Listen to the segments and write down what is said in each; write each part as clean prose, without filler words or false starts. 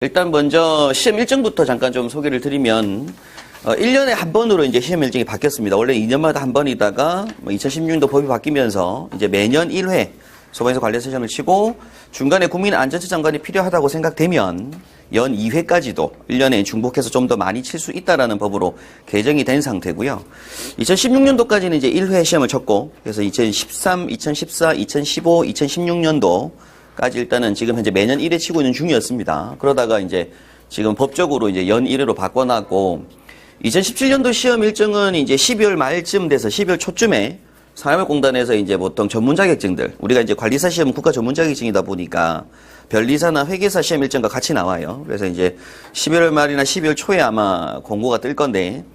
일단 먼저 시험 일정부터 잠깐 좀 소개를 드리면 1년에 한 번으로 이제 시험 일정이 바뀌었습니다. 원래 2년마다 한 번이다가 2016년도 법이 바뀌면서 이제 매년 1회 소방에서 관리사 시험을 치고 중간에 국민안전처 장관이 필요하다고 생각되면 연 2회까지도 1년에 중복해서 좀 더 많이 칠 수 있다라는 법으로 개정이 된 상태고요. 2016년도까지는 이제 1회 시험을 쳤고 그래서 2013, 2014, 2015, 2016년도까지 일단은 지금 현재 매년 1회 치고 있는 중이었습니다. 그러다가 이제 지금 법적으로 이제 연 1회로 바꿔놨고 2017년도 시험 일정은 이제 12월 말쯤 돼서 12월 초쯤에 산업공단에서 이제 보통 전문 자격증들, 우리가 이제 관리사 시험은 국가 전문 자격증이다 보니까 변리사나 회계사 시험 일정과 같이 나와요. 그래서 이제 11월 말이나 12월 초에 아마 공고가 뜰 건데,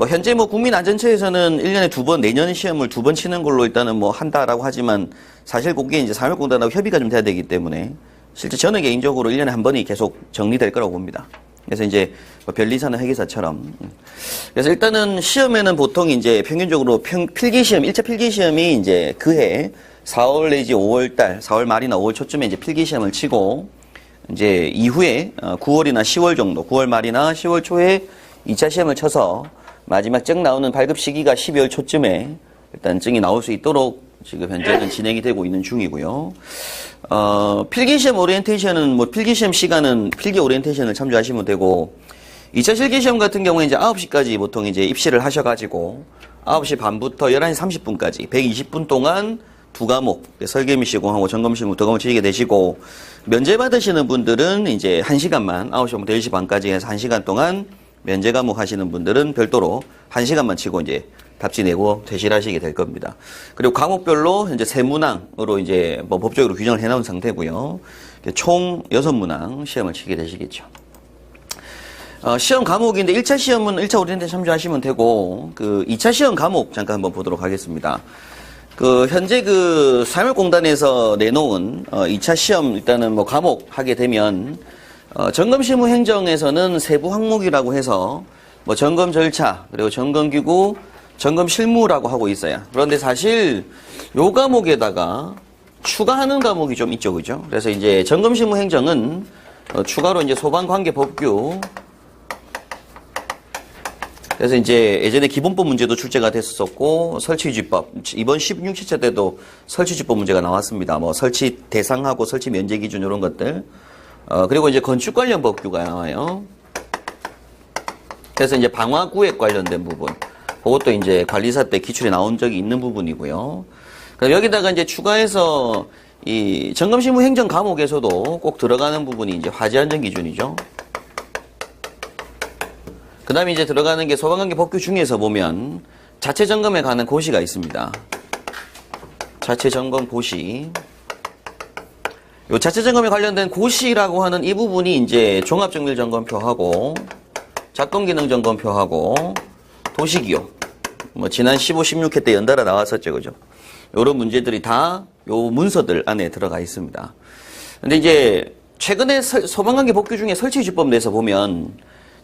현재 국민안전처에서는 1년에 2번, 내년 시험을 2번 치는 걸로 일단은 한다라고 하지만 사실 그게 이제 산업공단하고 협의가 좀 돼야 되기 때문에 실제 저는 개인적으로 1년에 한 번이 계속 정리될 거라고 봅니다. 그래서 이제 변리사나 회계사처럼. 그래서 일단은 시험에는 보통 이제 평균적으로 필기시험, 1차 필기시험이 이제 그해 4월 내지 5월 달, 4월 말이나 5월 초쯤에 이제 필기시험을 치고 이제 이후에 9월이나 10월 정도, 9월 말이나 10월 초에 2차 시험을 쳐서 마지막 증 나오는 발급 시기가 12월 초쯤에 일단 증이 나올 수 있도록 지금 현재는 진행이 되고 있는 중이고요. 필기시험 오리엔테이션은 필기시험 시간은 필기 오리엔테이션을 참조하시면 되고 2차 실기시험 같은 경우에 이제 9시까지 보통 이제 입시를 하셔가지고 9시 반부터 11시 30분까지 120분 동안 두 과목 설계미 시공하고 점검 실무 두 과목 치게 되시고 면제 받으시는 분들은 이제 1시간만 9시부터 10시 반까지 해서 1시간 동안 면제 과목 하시는 분들은 별도로 1시간만 치고 이제 답지 내고 퇴실하시게 될 겁니다. 그리고 과목별로 현재 세 문항으로 이제 법적으로 규정을 해놓은 상태고요. 총 6문항 시험을 치게 되시겠죠. 시험 과목인데 1차 시험은 1차 오리엔테이션 참조하시면 되고 2차 시험 과목 잠깐 한번 보도록 하겠습니다. 현재 산업공단에서 내놓은 2차 시험 일단은 과목 하게 되면 점검실무 행정에서는 세부 항목이라고 해서 점검 절차 그리고 점검기구 점검 실무라고 하고 있어요. 그런데 사실 요 과목에다가 추가하는 과목이 좀 있죠, 그죠? 그래서 이제 점검 실무 행정은 추가로 이제 소방관계법규 그래서 이제 예전에 기본법 문제도 출제가 됐었고 설치유지법 이번 16시차 때도 설치유지법 문제가 나왔습니다. 설치 대상하고 설치 면제 기준 이런 것들 그리고 이제 건축 관련 법규가 나와요. 그래서 이제 방화구획 관련된 부분 그것도 이제 관리사 때 기출에 나온 적이 있는 부분이고요. 그럼 여기다가 이제 추가해서 이 점검실무 행정 과목에서도 꼭 들어가는 부분이 이제 화재안전 기준이죠. 그 다음에 이제 들어가는 게 소방관계 법규 중에서 보면 자체 점검에 관한 고시가 있습니다. 자체 점검 고시. 요 자체 점검에 관련된 고시라고 하는 이 부분이 이제 종합정밀 점검표하고 작동기능 점검표하고 도시기호. 지난 15, 16회 때 연달아 나왔었죠, 그죠? 요런 문제들이 다 요 문서들 안에 들어가 있습니다. 근데 이제 최근에 소방관계 법규 중에 설치유지법 내에서 보면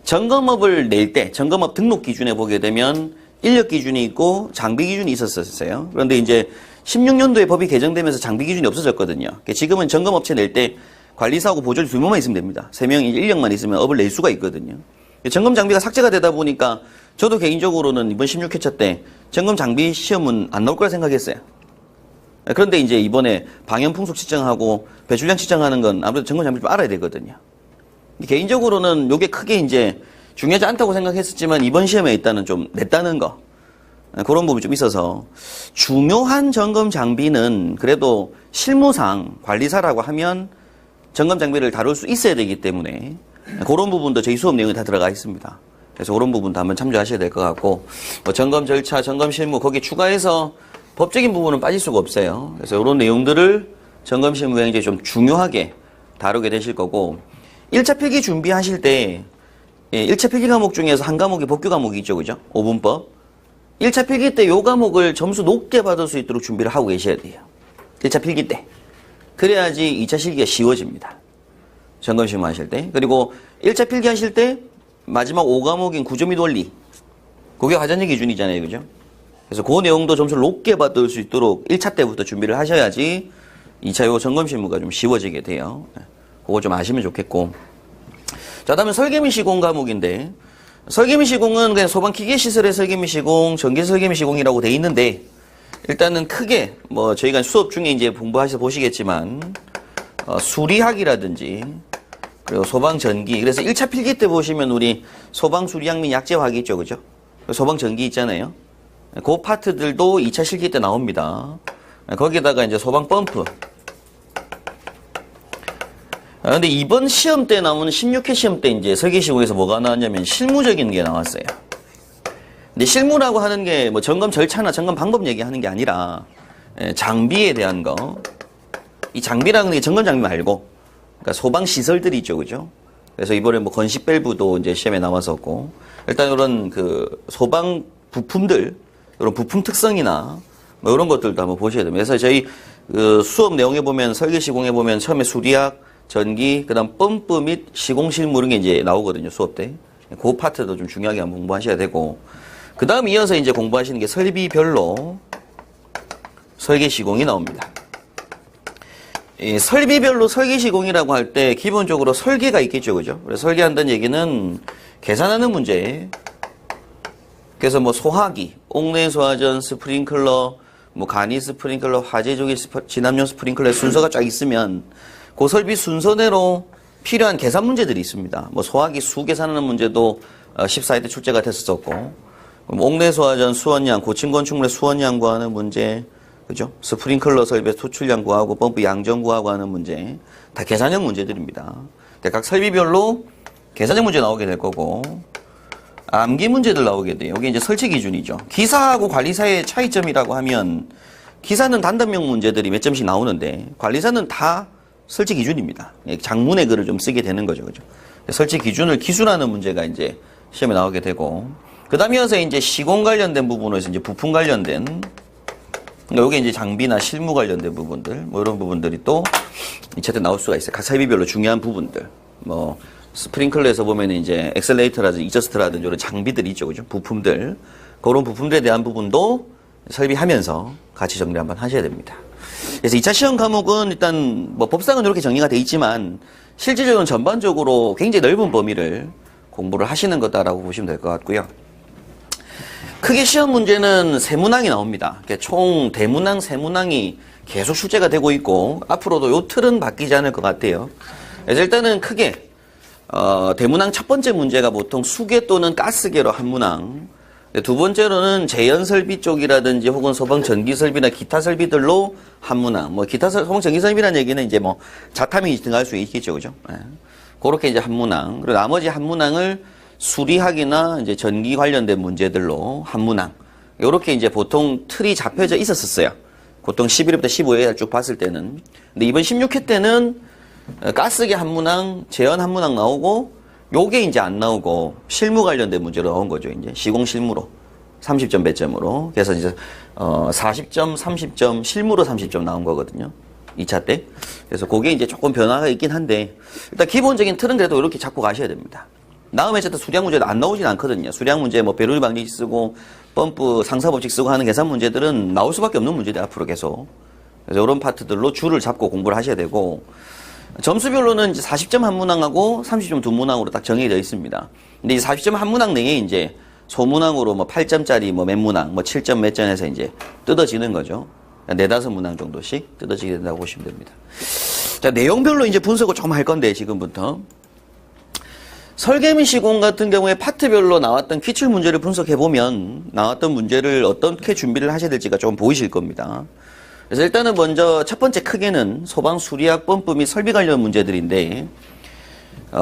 점검업을 낼 때 점검업 등록 기준에 보게 되면 인력 기준이 있고 장비 기준이 있었어요. 그런데 이제 16년도에 법이 개정되면서 장비 기준이 없어졌거든요. 지금은 점검업체 낼 때 관리사하고 보조를 2명만 있으면 됩니다. 3명이 인력만 있으면 업을 낼 수가 있거든요. 점검 장비가 삭제가 되다 보니까 저도 개인적으로는 이번 16회차 때 점검 장비 시험은 안 나올 거라 생각했어요. 그런데 이제 이번에 방연풍속 측정하고 배출량 측정하는 건 아무래도 점검 장비를 좀 알아야 되거든요. 개인적으로는 요게 크게 이제 중요하지 않다고 생각했었지만 이번 시험에 일단은 좀 냈다는 거. 그런 부분이 좀 있어서 중요한 점검 장비는 그래도 실무상 관리사라고 하면 점검 장비를 다룰 수 있어야 되기 때문에 그런 부분도 저희 수업 내용에 다 들어가 있습니다. 그래서 그런 부분도 한번 참조하셔야 될 것 같고 점검 절차, 점검 실무 거기에 추가해서 법적인 부분은 빠질 수가 없어요. 그래서 이런 내용들을 점검 실무 행정에 좀 중요하게 다루게 되실 거고 1차 필기 준비하실 때 1차 필기 과목 중에서 한 과목이 법규 과목이 있죠, 그죠? 5분법. 1차 필기 때 요 과목을 점수 높게 받을 수 있도록 준비를 하고 계셔야 돼요. 1차 필기 때. 그래야지 2차 실기가 쉬워집니다. 점검 실무 하실 때. 그리고 1차 필기 하실 때 마지막 5과목인 구조 및 원리. 그게 화전적 기준이잖아요, 그죠? 그래서 그 내용도 점수를 높게 받을 수 있도록 1차 때부터 준비를 하셔야지 2차 요 점검 실무가 좀 쉬워지게 돼요. 그거 좀 아시면 좋겠고. 자, 다음은 설계미 시공 과목인데, 설계미 시공은 그냥 소방 기계 시설의 설계미 시공, 전기 설계미 시공이라고 돼 있는데, 일단은 크게, 뭐, 저희가 수업 중에 이제 공부하셔서 보시겠지만, 수리학이라든지, 그리고 소방 전기. 그래서 1차 필기 때 보시면 우리 소방 수리학 및 약제화학이 있죠, 그죠? 소방 전기 있잖아요. 그 파트들도 2차 실기 때 나옵니다. 거기다가 이제 소방 펌프. 근데 이번 시험 때 나오는 16회 시험 때 이제 설계시공에서 뭐가 나왔냐면 실무적인 게 나왔어요. 근데 실무라고 하는 게 뭐 점검 절차나 점검 방법 얘기하는 게 아니라 장비에 대한 거. 이 장비라는 게 점검 장비 말고, 그러니까 소방 시설들이 있죠, 그죠? 그래서 이번에 뭐 건식 밸브도 이제 시험에 나왔었고, 일단 이런 그 소방 부품들, 이런 부품 특성이나 뭐 이런 것들도 한번 보셔야 됩니다. 그래서 저희 그 수업 내용에 보면 설계 시공에 보면 처음에 수리학, 전기, 그다음 펌프 및 시공 실무 이런 게 이제 나오거든요, 수업 때. 그 파트도 좀 중요하게 한번 공부하셔야 되고, 그다음 이어서 이제 공부하시는 게 설비별로 설계 시공이 나옵니다. 이 설비별로 설계 시공이라고 할 때 기본적으로 설계가 있겠죠, 그죠? 그래서 설계한다는 얘기는 계산하는 문제. 그래서 뭐 소화기, 옥내 소화전, 스프링클러, 뭐 간이 스프링클러, 화재조기 진압용 스프링클러의 순서가 쫙 있으면 그 설비 순서대로 필요한 계산 문제들이 있습니다. 뭐 소화기 수 계산하는 문제도 14회 때 출제가 됐었고, 옥내 소화전 수원양, 고층 건축물의 수원양 구하는 문제, 그죠? 스프링클러 설비의 토출량 구하고 펌프 양정 구하고 하는 문제, 다 계산형 문제들입니다. 각 설비별로 계산형 문제 나오게 될 거고, 암기 문제들 나오게 돼요. 이게 이제 설치 기준이죠. 기사하고 관리사의 차이점이라고 하면, 기사는 단답형 문제들이 몇 점씩 나오는데, 관리사는 다 설치 기준입니다. 장문의 글을 좀 쓰게 되는 거죠, 그죠? 설치 기준을 기술하는 문제가 이제 시험에 나오게 되고, 그 다음에 이어서 이제 시공 관련된 부분에서 이제 부품 관련된, 여기 이제 장비나 실무 관련된 부분들, 뭐 이런 부분들이 또 2차 때 나올 수가 있어요. 각 설비별로 중요한 부분들. 뭐, 스프링클러에서 보면 이제 엑셀레이터라든지 이저스트라든지 이런 장비들이 있죠, 그죠? 부품들. 그런 부품들에 대한 부분도 설비하면서 같이 정리 한번 하셔야 됩니다. 그래서 2차 시험 과목은 일단 뭐 법상은 이렇게 정리가 돼 있지만 실질적으로는 전반적으로 굉장히 넓은 범위를 공부를 하시는 거다라고 보시면 될 것 같고요. 크게 시험 문제는 세 문항이 나옵니다. 총 대문항, 세 문항이 계속 출제가 되고 있고 앞으로도 요 틀은 바뀌지 않을 것 같아요. 그래서 일단은 크게 대문항 첫 번째 문제가 보통 수계 또는 가스계로 한 문항, 두 번째로는 제연 설비 쪽이라든지 혹은 소방 전기 설비나 기타 설비들로 한 문항. 뭐 기타 소방 전기 설비라는 얘기는 이제 뭐 자탐이 등할 수 있겠죠, 그죠? 예. 그렇게 이제 한 문항. 그리고 나머지 한 문항을 수리학이나 이제 전기 관련된 문제들로 한 문항. 요렇게 이제 보통 틀이 잡혀져 있었어요. 보통 11회부터 15회 쭉 봤을 때는. 근데 이번 16회 때는 가스계 한 문항, 제연 한 문항 나오고, 요게 이제 안 나오고, 실무 관련된 문제로 나온 거죠, 이제. 시공 실무로. 30점 배점으로. 그래서 이제, 40점, 30점, 실무로 30점 나온 거거든요. 2차 때. 그래서 그게 이제 조금 변화가 있긴 한데, 일단 기본적인 틀은 그래도 이렇게 잡고 가셔야 됩니다. 다음 회차 때 수량 문제도 안 나오진 않거든요. 수량 문제, 뭐, 배로리 방지식 쓰고, 펌프 상사법칙 쓰고 하는 계산 문제들은 나올 수밖에 없는 문제들 앞으로 계속. 그래서 이런 파트들로 줄을 잡고 공부를 하셔야 되고, 점수별로는 이제 40점 한 문항하고 30점 두 문항으로 딱 정해져 있습니다. 근데 이 40점 한 문항 내에 이제 소문항으로 뭐 8점짜리 뭐 몇 문항, 뭐 7점 몇 점에서 이제 뜯어지는 거죠. 4-5 문항 정도씩 뜯어지게 된다고 보시면 됩니다. 자, 내용별로 이제 분석을 좀 할 건데, 지금부터. 설계 및 시공 같은 경우에 파트별로 나왔던 기출 문제를 분석해보면 나왔던 문제를 어떻게 준비를 하셔야 될지가 좀 보이실 겁니다. 그래서 일단은 먼저 첫 번째 크게는 소방 수리학 펌프 및 설비 관련 문제들인데,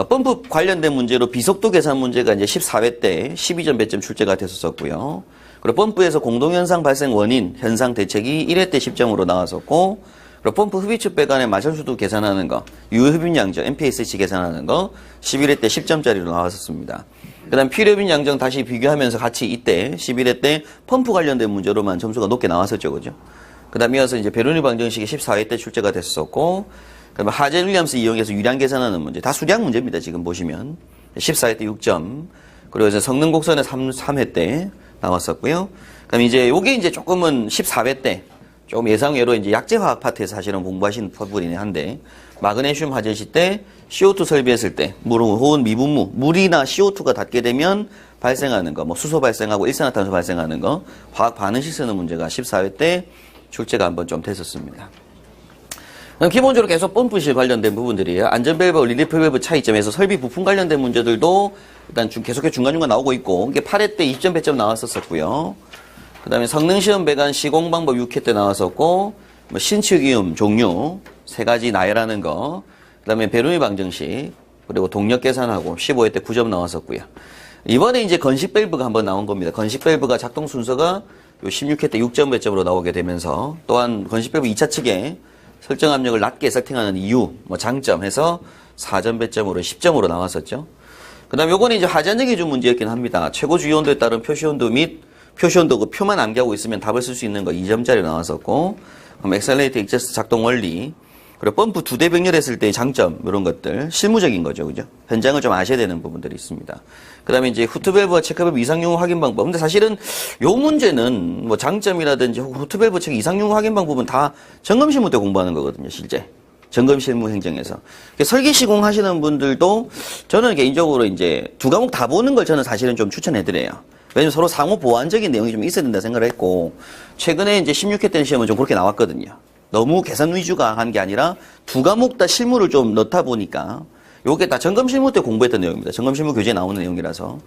펌프 관련된 문제로 비속도 계산 문제가 이제 14회 때 12점 배점 출제가 됐었고요. 그리고 펌프에서 공동현상 발생 원인, 현상 대책이 1회 때 10점으로 나왔었고, 그리고 펌프 흡입축 배관의 마찰수도 계산하는 거, 유효흡입 양정, MPSH 계산하는 거 11회 때 10점짜리로 나왔었습니다. 그 다음 필요흡입 양정 다시 비교하면서 같이 이때 11회 때 펌프 관련된 문제로만 점수가 높게 나왔었죠, 그죠? 그 다음에 이어서 이제 배로니 방정식이 14회 때 출제가 됐었고, 그 다음에 하젤 윌리엄스 이용해서 유량 계산하는 문제, 다 수량 문제입니다, 지금 보시면. 14회 때 6점, 그리고 이제 성능 곡선의 3회 때 나왔었고요. 그 다음에 이제 요게 이제 조금은 14회 때 조금 예상외로 이제 약재화학 파트에서 사실은 공부하시는 부분이긴 한데, 마그네슘 화재시 때 CO2 설비했을 때, 혹은 미분무, 물이나 CO2가 닿게 되면 발생하는 거, 뭐 수소 발생하고 일산화탄소 발생하는 거, 화학 반응식 쓰는 문제가 14회 때 출제가 한번 좀 됐었습니다. 그럼 기본적으로 계속 펌프실 관련된 부분들이에요. 안전밸브와 릴리프 밸브 차이점에서 설비 부품 관련된 문제들도 일단 계속해서 중간중간 나오고 있고, 이게 8회 때 20점, 100점 나왔었고요. 그 다음에 성능시험 배관 시공 방법 6회 때 나왔었고, 뭐 신축이음 종류 3가지 나열하는 거, 그 다음에 배루미 방정식, 그리고 동력 계산하고 15회 때 9점 나왔었고요. 이번에 이제 건식 밸브가 한번 나온 겁니다. 건식 밸브가 작동 순서가 요 16회 때 6점 배점으로 나오게 되면서, 또한 건식 밸브 2차 측에 설정 압력을 낮게 세팅하는 이유, 뭐 장점 해서 4점 배점으로 10점으로 나왔었죠. 그 다음에 요거는 이제 화재안전 기준 문제였긴 합니다. 최고 주요 온도에 따른 표시온도 및 표시온도 그 표만 암기하고 있으면 답을 쓸 수 있는 거 2점짜리 나왔었고, 그럼 엑셀레이터 익제스트 작동 원리, 그리고 펌프 2대 병렬했을 때의 장점, 이런 것들, 실무적인 거죠, 그죠? 현장을 좀 아셔야 되는 부분들이 있습니다. 그 다음에 이제 후트밸브와 체크밸브 이상용 확인 방법. 근데 사실은 요 문제는 뭐 장점이라든지 후트밸브 체크 이상용 확인 방법은 다 점검 실무 때 공부하는 거거든요, 실제. 점검 실무 행정에서. 설계 시공하시는 분들도 저는 개인적으로 이제 2과목 다 보는 걸 저는 사실은 좀 추천해드려요. 왜냐면 서로 상호 보완적인 내용이 좀 있어야 된다 생각을 했고, 최근에 이제 16회 때 시험은 좀 그렇게 나왔거든요. 너무 계산 위주가 한 게 아니라 2과목 다 실무를 좀 넣다 보니까 요게 다 점검 실무 때 공부했던 내용입니다. 점검 실무 교재에 나오는 내용이라서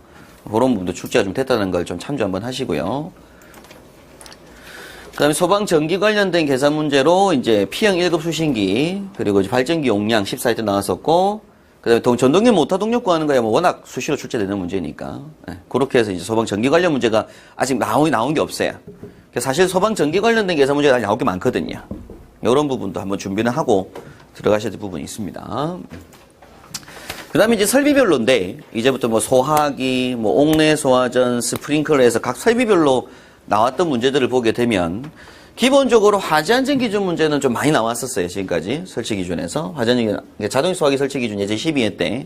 그런 부분도 출제가 좀 됐다는 걸 좀 참조 한번 하시고요. 그 다음에 소방 전기 관련된 계산 문제로 이제 P형 1급 수신기, 그리고 이제 발전기 용량 14회 때 나왔었고, 그 다음에 전동기 모터 동력 구하는 거야 뭐 워낙 수시로 출제되는 문제니까. 그렇게 해서 이제 소방 전기 관련 문제가 아직 나온 게 없어요. 사실 소방 전기 관련된 계산 문제가 나올 게 많거든요. 이런 부분도 한번 준비는 하고 들어가셔야 될 부분이 있습니다. 그 다음에 이제 설비별로인데, 이제부터 뭐 소화기, 뭐 옥내 소화전, 스프링클러에서 각 설비별로 나왔던 문제들을 보게 되면, 기본적으로 화재안전 기준 문제는 좀 많이 나왔었어요, 지금까지. 설치 기준에서. 화재안전, 자동 소화기 설치 기준 예제 12회 때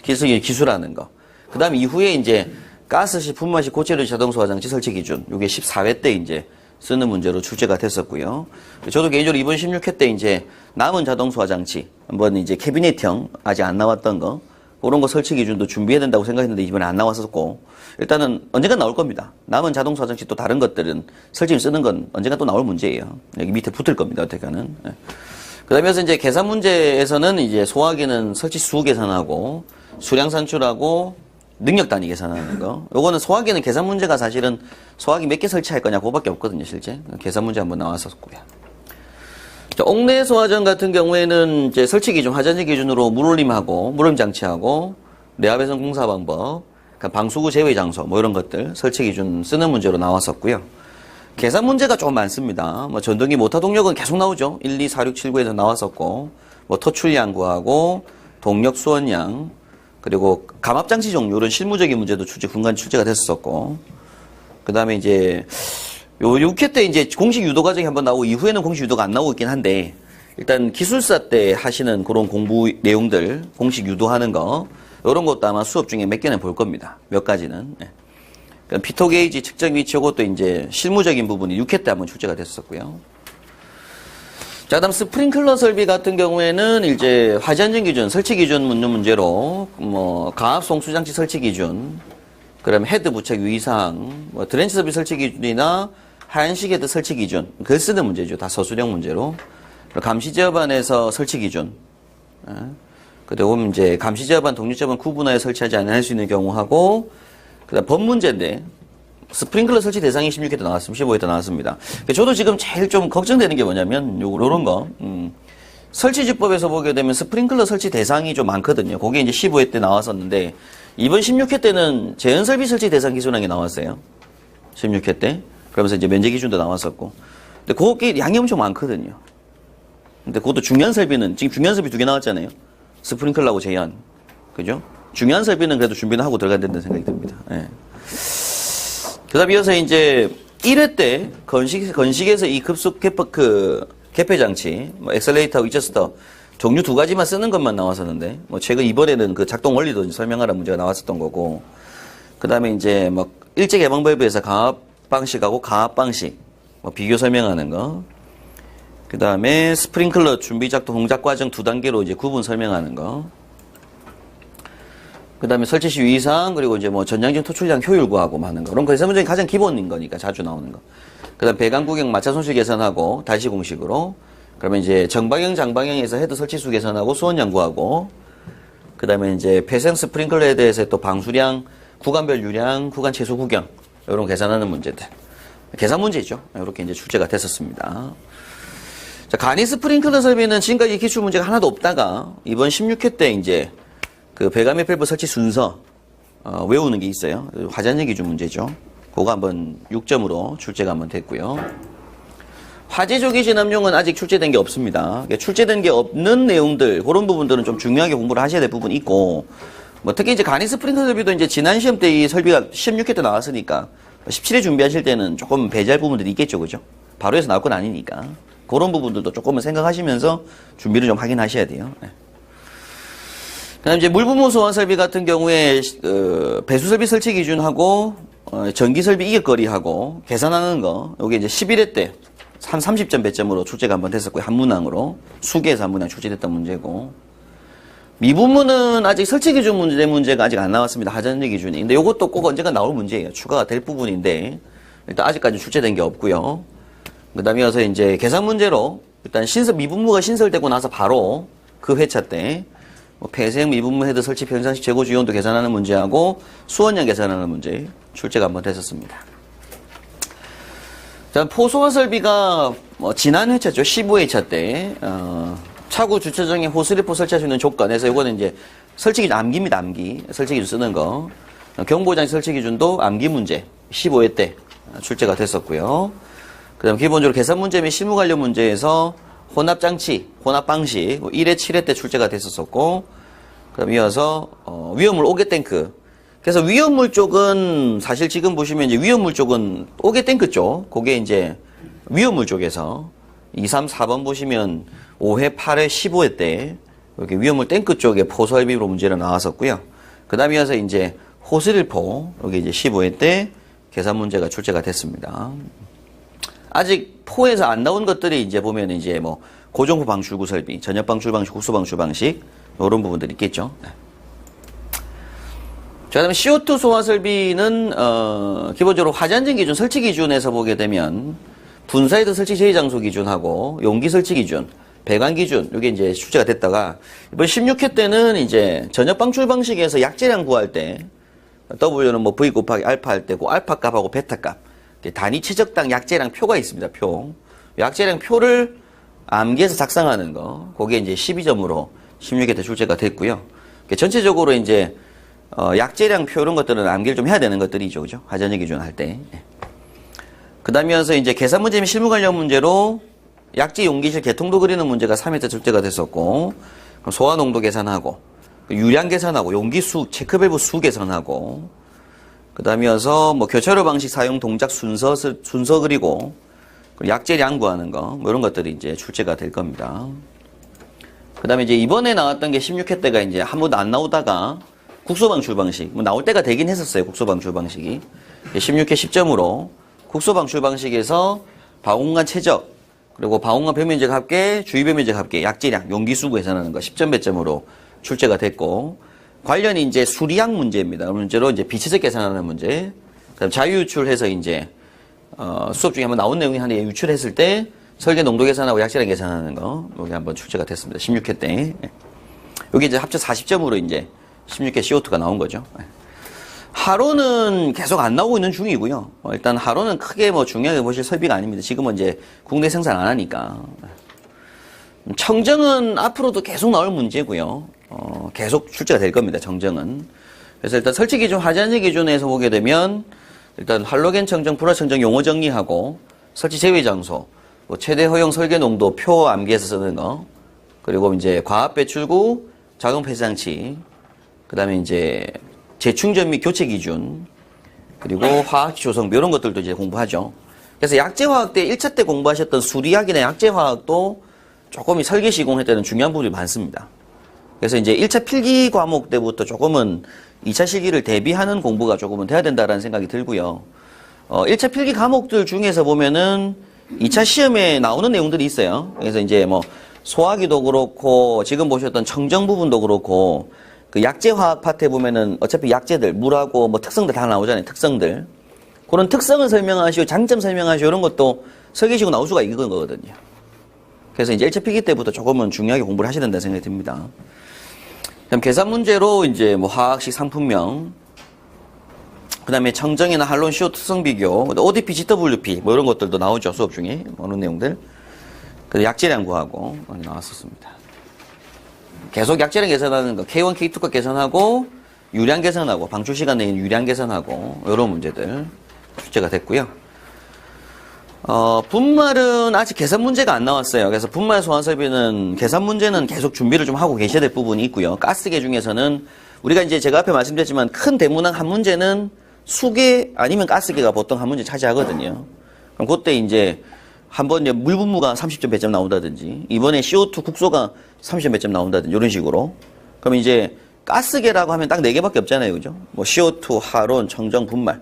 기술하는 거. 그 다음 이후에 이제 가스시, 분마시, 고체류 자동 소화장치 설치 기준. 이게 14회 때 이제 쓰는 문제로 출제가 됐었고요. 저도 개인적으로 이번 16회 때 이제 남은 자동 소화장치, 한번 이제 캐비넷형 아직 안 나왔던 거, 그런 거 설치 기준도 준비해야 된다고 생각했는데 이번에 안 나왔었고, 일단은 언젠가 나올 겁니다. 남은 자동 소화장치 또 다른 것들은 설치 쓰는 건 언젠가 또 나올 문제예요. 여기 밑에 붙을 겁니다, 어떻게는. 그 다음에 이제 계산 문제에서는 이제 소화기는 설치 수 계산하고, 수량 산출하고, 능력 단위 계산하는 거. 요거는 소화기는 계산 문제가 사실은 소화기 몇 개 설치할 거냐, 그거밖에 없거든요, 실제. 계산 문제 한번 나왔었고요. 옥내 소화전 같은 경우에는 이제 설치 기준, 화재안전 기준으로 물올림하고, 물올림 장치하고, 내화배선 공사 방법, 그러니까 방수구 제외 장소, 뭐 이런 것들, 설치 기준 쓰는 문제로 나왔었고요. 계산 문제가 좀 많습니다. 뭐 전동기 모터 동력은 계속 나오죠. 1, 2, 4, 6, 7, 9에서 나왔었고, 뭐 토출량 구하고, 동력 수원량, 그리고 감압장치 종류, 이런 실무적인 문제도 중간 출제가 됐었고, 그 다음에 이제, 요 6회 때 이제 공식 유도 과정이 한번 나오고, 이후에는 공식 유도가 안 나오고 있긴 한데, 일단 기술사 때 하시는 그런 공부 내용들, 공식 유도하는 거, 이런 것도 아마 수업 중에 몇 개는 볼 겁니다. 몇 가지는. 그러니까 피토 게이지 측정 위치, 이것도 이제 실무적인 부분이 6회 때 한번 출제가 됐었고요. 자, 다음 스프링클러 설비 같은 경우에는 이제 화재안전 기준, 설치 기준 묻는 문제로, 뭐, 가압 송수장치 설치 기준, 그다음에 헤드 부착 유의사항, 뭐, 드렌치 설비 설치 기준이나 하얀식 헤드 설치 기준, 글 쓰는 문제죠. 다 서술형 문제로. 감시 제어반에서 설치 기준. 그리고 이제 감시 제어반, 독립 제어반 구분하여 설치하지 않을 수 있는 경우하고, 그다음 법 문제인데, 스프링클러 설치 대상이 16회 때 나왔습니다. 15회 때 나왔습니다. 저도 지금 제일 좀 걱정되는 게 뭐냐면, 요런 거, 설치지법에서 보게 되면 스프링클러 설치 대상이 좀 많거든요. 그게 이제 15회 때 나왔었는데, 이번 16회 때는 재현설비 설치 대상 기준항이 나왔어요. 16회 때. 그러면서 이제 면제 기준도 나왔었고. 근데 그게 양이 엄청 많거든요. 근데 그것도 중요한 설비는, 지금 중요한 설비 2개 나왔잖아요. 스프링클러하고 제한. 그죠? 중요한 설비는 그래도 준비는 하고 들어가야 된다는 생각이 듭니다. 예. 그 다음 이어서 이제 1회 때 건식에서 이 급속 개폐 장치, 뭐 엑셀레이터하고 이저스터 종류 2가지만 쓰는 것만 나왔었는데, 뭐 최근 이번에는 그 작동 원리도 설명하라는 문제가 나왔었던 거고, 그 다음에 이제 뭐 일제 개방 밸브에서 가압 방식하고 가압 방식, 뭐 비교 설명하는 거, 그 다음에 스프링클러 준비작도 동작 과정 2단계로 이제 구분 설명하는 거. 그 다음에 설치 시 유의사항, 그리고 이제 뭐 전장진 토출량 효율 구하고 하는 거. 그런 거 세문적인 가장 기본인 거니까 자주 나오는 거. 그 다음 배관 구경 마차 손실 계산하고 달시 공식으로. 그러면 이제 정방향, 장방향에서 헤드 설치수 계산하고 수원량 구하고. 그 다음에 이제 폐생 스프링클러에 대해서 또 방수량, 구간별 유량, 구간 최소 구경. 이런 계산하는 문제들. 계산 문제죠. 이렇게 이제 출제가 됐었습니다. 자, 간이 스프링클러 설비는 지금까지 기출 문제가 하나도 없다가 이번 16회 때 이제 그 배관매 밸브 설치 순서 외우는 게 있어요. 화전력 기준 문제죠. 그거 한번 6점으로 출제가 한번 됐고요. 화재조기 진압용은 아직 출제된 게 없습니다. 출제된 게 없는 내용들 그런 부분들은 좀 중요하게 공부를 하셔야 될 부분이 있고, 뭐 특히 이제 간이 스프링클러 설비도 이제 지난 시험 때 이 설비가 16회 때 나왔으니까 17회 준비하실 때는 조금 배제할 부분들이 있겠죠, 그죠? 바로 해서 나올 건 아니니까. 그런 부분들도 조금은 생각하시면서 준비를 좀 하긴 하셔야 돼요. 네. 그 다음 이제 물부모 소환 설비 같은 경우에, 배수 설비 설치 기준하고, 전기 설비 이격거리하고 계산하는 거, 요게 이제 11회 때 한 30점 배점으로 출제가 한번 됐었고요. 한문항으로. 수계에서 한문항 출제됐던 문제고. 미분모는 아직 설치 기준 문제가 아직 안 나왔습니다. 하전력 기준이. 근데 요것도 꼭 언젠가 나올 문제예요. 추가가 될 부분인데, 일단 아직까지 출제된 게 없고요. 그 다음에 와서 이제 계산 문제로 일단 미분모가 신설되고 나서 바로 그 회차 때 뭐 폐쇄형 미분모 헤드 설치 평상시 재고 주요원도 계산하는 문제하고 수원량 계산하는 문제 출제가 한번 됐었습니다. 자, 포소화 설비가 뭐 지난 회차죠. 15회차 때 차구 주차장에 호스리포 설치할 수 있는 조건에서 이거는 이제 설치 기준 암기입니다. 암기 설치 기준 쓰는 거. 경보장 설치 기준도 암기 문제 15회 때 출제가 됐었고요. 그 다음 기본적으로 계산 문제 및 실무 관련 문제에서 혼합장치, 혼합방식 1회, 7회 때 출제가 됐었고, 그 다음 이어서 위험물 오개탱크. 그래서 위험물 쪽은 사실 지금 보시면 이제 위험물 쪽은 오개탱크 쪽, 그게 이제 위험물 쪽에서 2, 3, 4번 보시면 5회, 8회, 15회 때 이렇게 위험물 탱크 쪽에 포설비로 문제가 나왔었고요. 그 다음 이어서 이제 호스릴포, 여기 이제 15회 때 계산 문제가 출제가 됐습니다. 아직 포에서 안 나온 것들이 이제 보면 이제 뭐 고정부 방출구 설비, 전역 방출 방식, 국소 방출 방식 이런 부분들이 있겠죠. 자, 그다음에 CO2 소화 설비는 기본적으로 화재안전 기준, 설치 기준에서 보게 되면 분사헤드 설치 제외 장소 기준하고 용기 설치 기준, 배관 기준 이게 이제 출제가 됐다가 이번 16회 때는 이제 전역 방출 방식에서 약재량 구할 때 W는 뭐 V 곱하기 알파 할 때고 알파 값하고 베타 값 단위 최적당 약재량 표가 있습니다. 표. 약재량 표를 암기해서 작성하는 거. 그게 이제 12점으로 16회 때 출제가 됐고요. 전체적으로 이제 약재량 표 이런 것들은 암기를 좀 해야 되는 것들이죠. 그죠? 화전력 기준 할 때. 그 다음이어서 이제 계산 문제 및 실무 관련 문제로 약재 용기실 개통도 그리는 문제가 3회 때 출제가 됐었고, 소화 농도 계산하고, 유량 계산하고, 용기 수, 체크밸브 수 계산하고, 그 다음이어서 뭐 교차로 방식 사용 동작 순서 그리고 약재량 구하는 거, 뭐 이런 것들이 이제 출제가 될 겁니다. 그 다음에 이제 이번에 나왔던 게 16회 때가 이제 한 번도 안 나오다가 국소 방출 방식, 뭐 나올 때가 되긴 했었어요. 국소 방출 방식이. 16회 10점으로 국소 방출 방식에서 방공간 최적, 그리고 방공간 표면적 합계, 주위 표면적 합계, 약재량, 용기수 계산하는 거 10점 배점으로 출제가 됐고, 관련이 이제 수리약 문제입니다. 문제로 이제 비치적 계산하는 문제. 그다음 자유유출해서 이제 수업 중에 한번 나온 내용이 하나 유출했을 때 설계 농도 계산하고 약재량 계산하는 거 여기 한번 출제가 됐습니다. 16회 때. 여기 이제 합쳐 40점으로 이제 16회 CO2가 나온 거죠. 하로는 계속 안 나오고 있는 중이고요. 일단 하로는 크게 뭐 중요하게 보실 설비가 아닙니다. 지금은 이제 국내 생산 안 하니까. 청정은 앞으로도 계속 나올 문제고요. 계속 출제가 될 겁니다. 정정은. 그래서 일단 설치 기준, 화재안전 기준에서 보게 되면 일단 할로겐 청정, 불화 청정 용어 정리하고 설치 제외 장소, 뭐 최대 허용 설계 농도 표 암기해서 쓰는 거, 그리고 이제 과압 배출구, 자동 폐쇄 장치, 그다음에 이제 재충전 및 교체 기준, 그리고 화학 조성비 이런 것들도 이제 공부하죠. 그래서 약재화학 때 1차 때 공부하셨던 수리약이나 약재화학도 조금 설계 시공할 때는 중요한 부분이 많습니다. 그래서 이제 1차 필기 과목 때부터 조금은 2차 실기를 대비하는 공부가 조금은 돼야 된다라는 생각이 들고요. 1차 필기 과목들 중에서 보면은 2차 시험에 나오는 내용들이 있어요. 그래서 이제 뭐 소화기도 그렇고 지금 보셨던 청정 부분도 그렇고 그 약재 화학 파트에 보면은 어차피 약재들 물하고 뭐 특성들 다 나오잖아요. 특성들. 그런 특성을 설명하시고 장점 설명하시고 이런 것도 설계시고 나올 수가 있는 거거든요. 그래서 이제 1차 필기 때부터 조금은 중요하게 공부를 하셔야 된다는 생각이 듭니다. 그럼 계산 문제로 이제 뭐 화학식 상품명, 그 다음에 청정이나 할론 CO 특성 비교, ODP, GWP 뭐 이런 것들도 나오죠. 수업 중에. 어느 내용들. 그래서 약재량 구하고 나왔었습니다. 계속 약재량 계산하는 거, K1, K2거 계산하고 유량 계산하고 방출 시간 내에 유량 계산하고 이런 문제들 출제가 됐고요. 분말은 아직 계산 문제가 안 나왔어요. 그래서 분말 소환 설비는 계산 문제는 계속 준비를 좀 하고 계셔야 될 부분이 있고요. 가스계 중에서는 우리가 이제 제가 앞에 말씀드렸지만 큰 대문항 한 문제는 수계 아니면 가스계가 보통 한 문제 차지하거든요. 그럼 그때 이제 한번 물 분무가 30점 몇 점 나온다든지 이번에 CO2 국소가 30점 몇 점 나온다든지 이런 식으로. 그럼 이제 가스계라고 하면 딱 4개밖에 없잖아요. 그죠? 뭐 CO2, 하론, 청정, 분말.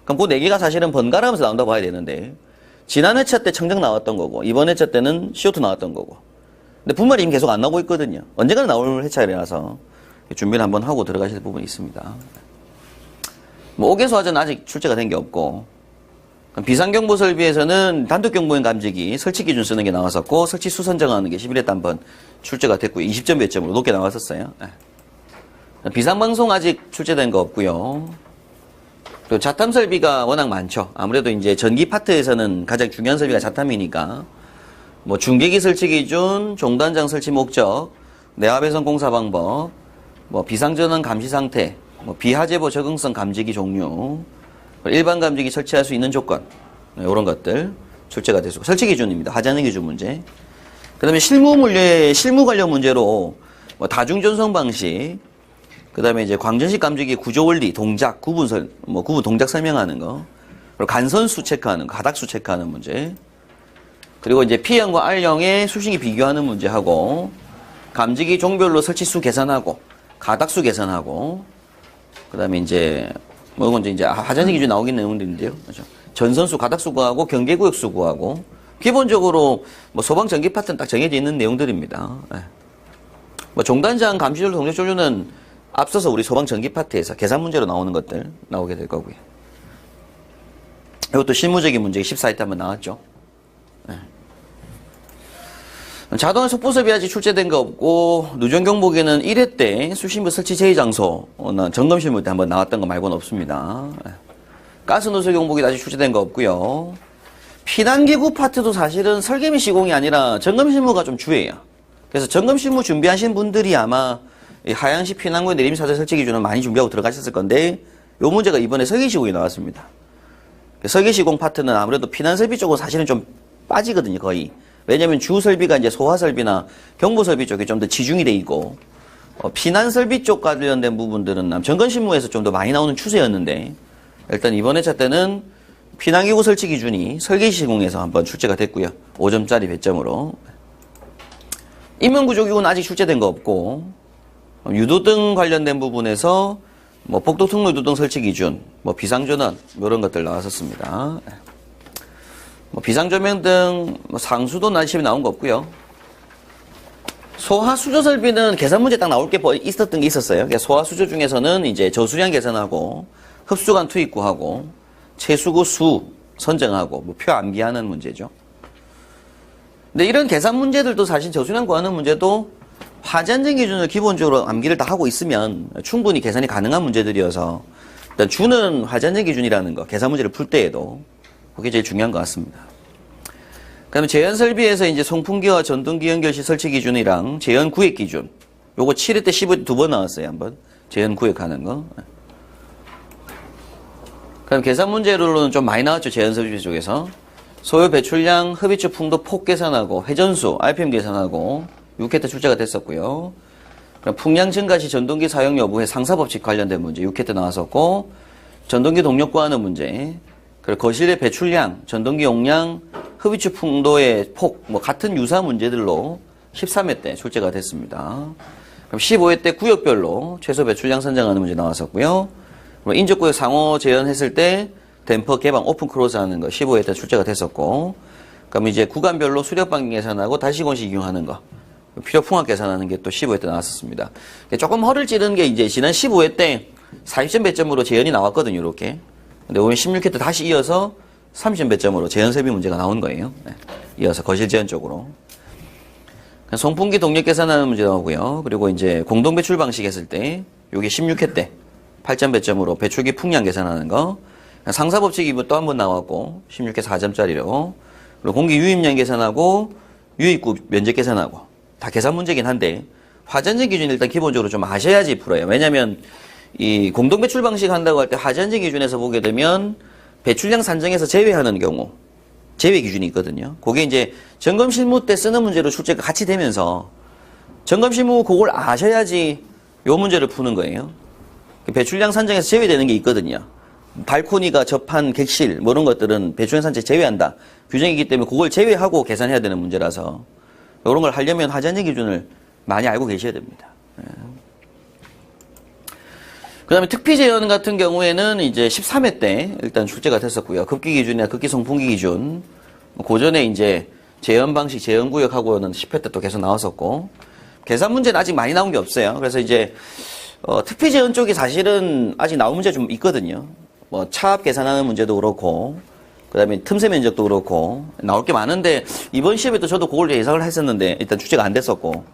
그럼 그 4개가 사실은 번갈아가면서 나온다고 봐야 되는데 지난 회차 때 청정 나왔던 거고 이번 회차 때는 CO2 나왔던 거고 근데 분말이 이미 계속 안 나오고 있거든요. 언젠가는 나올 회차라서 준비를 한번 하고 들어가실 부분이 있습니다. 뭐 오개소화전 아직 출제가 된 게 없고 비상경보 설비에서는 단독경보용 감지기 설치 기준 쓰는 게 나왔었고 설치 수 선정하는 게 11회 때 한번 출제가 됐고요. 20점 몇 점으로 높게 나왔었어요. 비상방송 아직 출제된 거 없고요. 또 자탐 설비가 워낙 많죠. 아무래도 이제 전기 파트에서는 가장 중요한 설비가 자탐이니까 뭐 중계기 설치 기준, 종단장 설치 목적, 내화배선 공사 방법, 뭐 비상전원 감시 상태, 뭐 비하재보 적응성 감지기 종류, 일반 감지기 설치할 수 있는 조건 이런 것들 출제가 됐고 설치 기준입니다. 하자는 기준 문제. 그다음에 실무 관련 문제로 뭐 다중 전송 방식, 그다음에 이제 광전식 감지기 구조 원리, 동작, 구분 동작 설명하는 거, 그리고 간선수 체크하는 거, 가닥수 체크하는 문제, 그리고 이제 P형과 R형의 수식이 비교하는 문제하고, 감지기 종별로 설치수 계산하고, 가닥수 계산하고, 그다음에 이제 뭐 이건 이제 하자는 기준 나오긴 내용들인데요, 그렇죠? 전선수, 가닥수 구하고, 경계구역수 구하고, 기본적으로 뭐 소방 전기 파트는 딱 정해져 있는 내용들입니다. 뭐 종단장 감시전로 동작 조류는 앞서서 우리 소방 전기 파트에서 계산 문제로 나오는 것들 나오게 될 거고요. 이것도 실무적인 문제 14회 때 한번 나왔죠. 네. 자동화 속보섭이 아직 출제된 거 없고 누전경보기는 1회 때 수신부 설치 제의 장소나 점검 실무 때 한번 나왔던 거 말고는 없습니다. 네. 가스 노즐 경보기도 아직 출제된 거 없고요. 피난기구 파트도 사실은 설계 및 시공이 아니라 점검 실무가 좀 주예요. 그래서 점검 실무 준비하신 분들이 아마 하향시 피난구의 내림사대 설치 기준을 많이 준비하고 들어가셨을 건데 이 문제가 이번에 설계시공이 나왔습니다. 설계시공 파트는 아무래도 피난설비 쪽은 사실은 좀 빠지거든요. 거의. 왜냐하면 주설비가 이제 소화설비나 경보설비 쪽에 좀 더 치중이 돼 있고 피난설비 쪽 관련된 부분들은 점검실무에서 좀 더 많이 나오는 추세였는데 일단 이번 회차 때는 피난기구 설치 기준이 설계시공에서 한번 출제가 됐고요. 5점짜리 배점으로. 인명구조기구는 아직 출제된 거 없고 유도등 관련된 부분에서 뭐 복도 통로 유도등 설치 기준, 뭐 비상전원 이런 것들 나왔었습니다. 뭐 비상조명 등 뭐 상수도 난심이 나온 거 없고요. 소하수조 설비는 계산 문제 딱 나올 게 있었던 게 있었어요. 소하수조 중에서는 이제 저수량 계산하고 흡수관 투입 구하고 채수구 수 선정하고 뭐 표 암기하는 문제죠. 근데 이런 계산 문제들도 사실 저수량 구하는 문제도 화재안전 기준을 기본적으로 암기를 다 하고 있으면 충분히 계산이 가능한 문제들이어서 일단 주는 화재안전 기준이라는 거 계산 문제를 풀 때에도 그게 제일 중요한 것 같습니다. 그다음에 제연 설비에서 이제 송풍기와 전등기 연결시 설치 기준이랑 제연 구획 기준 요거 7회 때 15회 때 2번 나왔어요. 한번 제연 구획하는 거. 그럼 계산 문제로는 좀 많이 나왔죠. 제연 설비 쪽에서 소요 배출량, 흡입처 풍도 폭 계산하고 회전수, RPM 계산하고 6회 때 출제가 됐었고요. 그럼 풍량 증가 시 전동기 사용 여부의 상사법칙 관련된 문제 6회 때 나왔었고 전동기 동력 구하는 문제 그리고 거실의 배출량, 전동기 용량, 흡입처 풍도의 폭 뭐 같은 유사 문제들로 13회 때 출제가 됐습니다. 그럼 15회 때 구역별로 최소 배출량 선정하는 문제 나왔었고요. 그럼 인접구역 상호 재현했을 때 댐퍼 개방 오픈 크로즈 하는 거 15회 때 출제가 됐었고 그럼 이제 구간별로 수력방향 계산하고 달시공식 이용하는 거. 필요풍합 계산하는 게 또 15회 때 나왔었습니다. 조금 허를 찌르는 게 이제 지난 15회 때 40점 배점으로 재현이 나왔거든요, 이렇게. 근데 오늘 16회 때 다시 이어서 30점 배점으로 재현 설비 문제가 나온 거예요. 네. 이어서 거실 재현 쪽으로. 송풍기 동력 계산하는 문제 나오고요. 그리고 이제 공동 배출 방식 했을 때, 요게 16회 때 8점 배점으로 배출기 풍량 계산하는 거. 상사법칙이 또 한 번 나왔고, 16회 4점짜리로. 그리고 공기 유입량 계산하고, 유입구 면적 계산하고. 다 계산 문제긴 한데, 화전제 기준 일단 기본적으로 좀 아셔야지 풀어요. 왜냐면, 이 공동 배출 방식 한다고 할 때 화전제 기준에서 보게 되면, 배출량 산정에서 제외하는 경우, 제외 기준이 있거든요. 그게 이제 점검 실무 때 쓰는 문제로 출제가 같이 되면서 점검 실무 그걸 아셔야지 요 문제를 푸는 거예요. 배출량 산정에서 제외되는 게 있거든요. 발코니가 접한 객실 뭐 이런 것들은 배출량 산정 제외한다. 규정이기 때문에 그걸 제외하고 계산해야 되는 문제라서 이런 걸 하려면 화전제 기준을 많이 알고 계셔야 됩니다. 그 다음에 특피 재현 같은 경우에는 이제 13회 때 일단 출제가 됐었고요. 급기 기준이나 급기 송풍기 기준. 그 전에 이제 재현 방식, 재현 구역하고는 10회 때 또 계속 나왔었고. 계산 문제는 아직 많이 나온 게 없어요. 그래서 이제, 특피 재현 쪽이 사실은 아직 나온 문제 좀 있거든요. 뭐, 차압 계산하는 문제도 그렇고, 그 다음에 틈새 면적도 그렇고, 나올 게 많은데, 이번 시험에도 저도 그걸 예상을 했었는데, 일단 출제가 안 됐었고,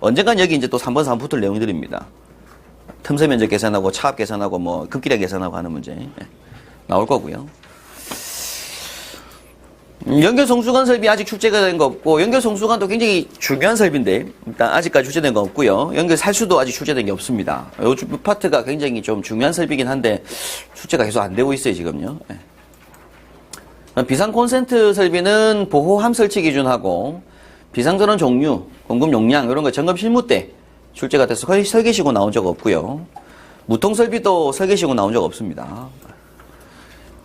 언젠간 여기 이제 또 3번 3 붙을 내용들입니다. 틈새 면적 계산하고 차압 계산하고 뭐 급기량 계산하고 하는 문제 나올 거고요. 연결 송수관 설비 아직 출제가 된 거 없고 연결 송수관도 굉장히 중요한 설비인데 일단 아직까지 출제된 거 없고요. 연결 살수도 아직 출제된 게 없습니다. 이 파트가 굉장히 좀 중요한 설비긴 한데 출제가 계속 안 되고 있어요 지금요. 비상 콘센트 설비는 보호함 설치 기준하고 비상전원 종류, 공급 용량 이런 거 점검 실무 때 출제가 돼서 거의 설계시고 나온 적 없고요. 무통설비도 설계시고 나온 적 없습니다.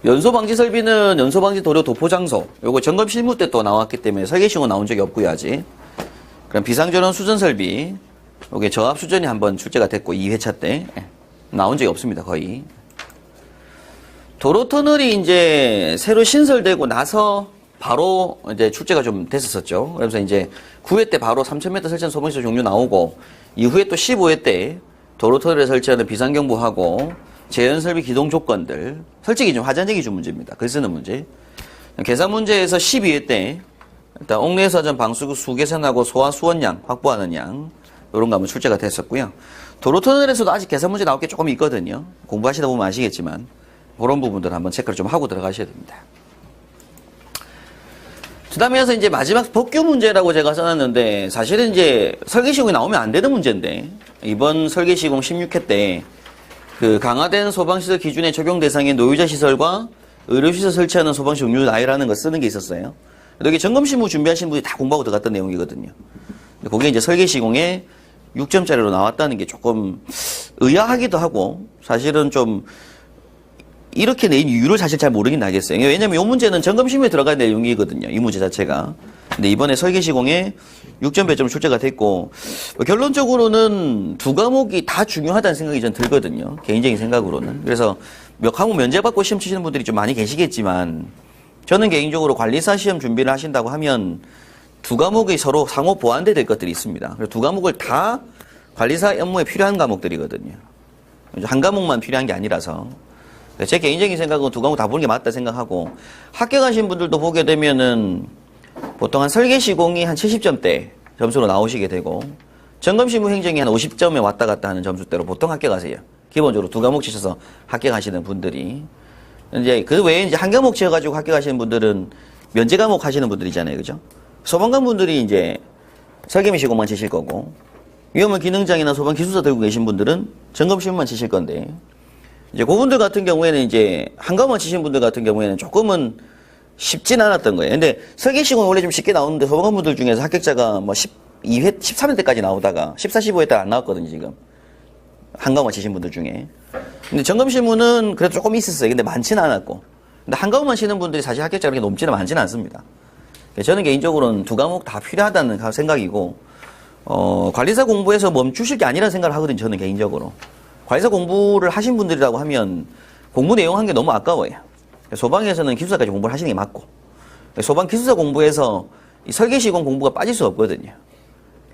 연소방지 설비는 연소방지 도료 도포장소 요거 점검 실무 때 또 나왔기 때문에 설계시고 나온 적이 없고요 아직. 그럼 비상전원 수전 설비 요게 저압 수전이 한번 출제가 됐고 2회차 때 나온 적이 없습니다 거의. 도로 터널이 이제 새로 신설되고 나서 바로 이제 출제가 좀 됐었죠. 그래서 이제 9회 때 바로 3,000m 설치한 소방시설 종류 나오고 이후에 또 15회 때 도로 터널에 설치하는 비상경보하고 재현설비 기동 조건들 설치 기준, 화전제 기준 문제입니다. 글 쓰는 문제. 계산 문제에서 12회 때 일단 옥내사전 방수구 수계산하고 소화 수원량 확보하는 양 이런 거 한번 출제가 됐었고요. 도로 터널에서도 아직 계산 문제 나올 게 조금 있거든요. 공부하시다 보면 아시겠지만 그런 부분들 한번 체크를 좀 하고 들어가셔야 됩니다. 그 다음에 해서 이제 마지막 법규 문제라고 제가 써놨는데, 사실은 이제 설계시공이 나오면 안 되는 문제인데, 이번 설계시공 16회 때, 그 강화된 소방시설 기준에 적용 대상인 노유자 시설과 의료시설 설치하는 소방시 종류 나열하는 거 쓰는 게 있었어요. 여기 점검실무 준비하신 분이 다 공부하고 들어갔던 내용이거든요. 근데 그게 이제 설계시공에 6점짜리로 나왔다는 게 조금 의아하기도 하고, 사실은 좀, 이렇게 낸 이유를 사실 잘 모르긴 하겠어요. 왜냐면 이 문제는 점검실무에 들어간 내용이거든요. 이 문제 자체가. 근데 이번에 설계시공에 6점 배점 출제가 됐고, 결론적으로는 두 과목이 다 중요하다는 생각이 전 들거든요. 개인적인 생각으로는. 그래서 몇 과목 면제받고 시험 치시는 분들이 좀 많이 계시겠지만, 저는 개인적으로 관리사 시험 준비를 하신다고 하면 두 과목이 서로 상호 보완돼 될 것들이 있습니다. 그래서 두 과목을 다 관리사 업무에 필요한 과목들이거든요. 한 과목만 필요한 게 아니라서. 제 개인적인 생각은 두 과목 다 보는 게 맞다 생각하고, 합격하신 분들도 보게 되면은 보통 한 설계시공이 한 70점대 점수로 나오시게 되고, 점검실무 행정이 한 50점에 왔다 갔다 하는 점수대로 보통 합격하세요. 기본적으로 두 과목 치셔서 합격하시는 분들이. 이제 그 외에 이제 한 과목 치셔가지고 합격하시는 분들은 면제 과목 하시는 분들이잖아요. 그죠? 소방관 분들이 이제 설계시공만 치실 거고, 위험한 기능장이나 소방 기술사 들고 계신 분들은 점검실무만 치실 건데, 이제 그분들 같은 경우에는 이제 한 과목만 치신 분들 같은 경우에는 조금은 쉽진 않았던 거예요. 근데 설계시공은 원래 좀 쉽게 나오는데 소방관 분들 중에서 합격자가 뭐 12회, 13회 때까지 나오다가 14, 15회 때 안 나왔거든요, 지금. 한 과목만 치신 분들 중에. 근데 점검실무는 그래도 조금 있었어요. 근데 많지는 않았고. 근데 한 과목만 치는 분들이 사실 합격자가 그렇게 높지는 많지는 않습니다. 저는 개인적으로는 두 과목 다 필요하다는 생각이고, 관리사 공부에서 멈추실 게 아니라는 생각을 하거든요, 저는 개인적으로. 관리사 공부를 하신 분들이라고 하면 공부 내용 한 게 너무 아까워요. 소방에서는 기술사까지 공부를 하시는 게 맞고, 소방 기술사 공부에서 이 설계 시공 공부가 빠질 수 없거든요.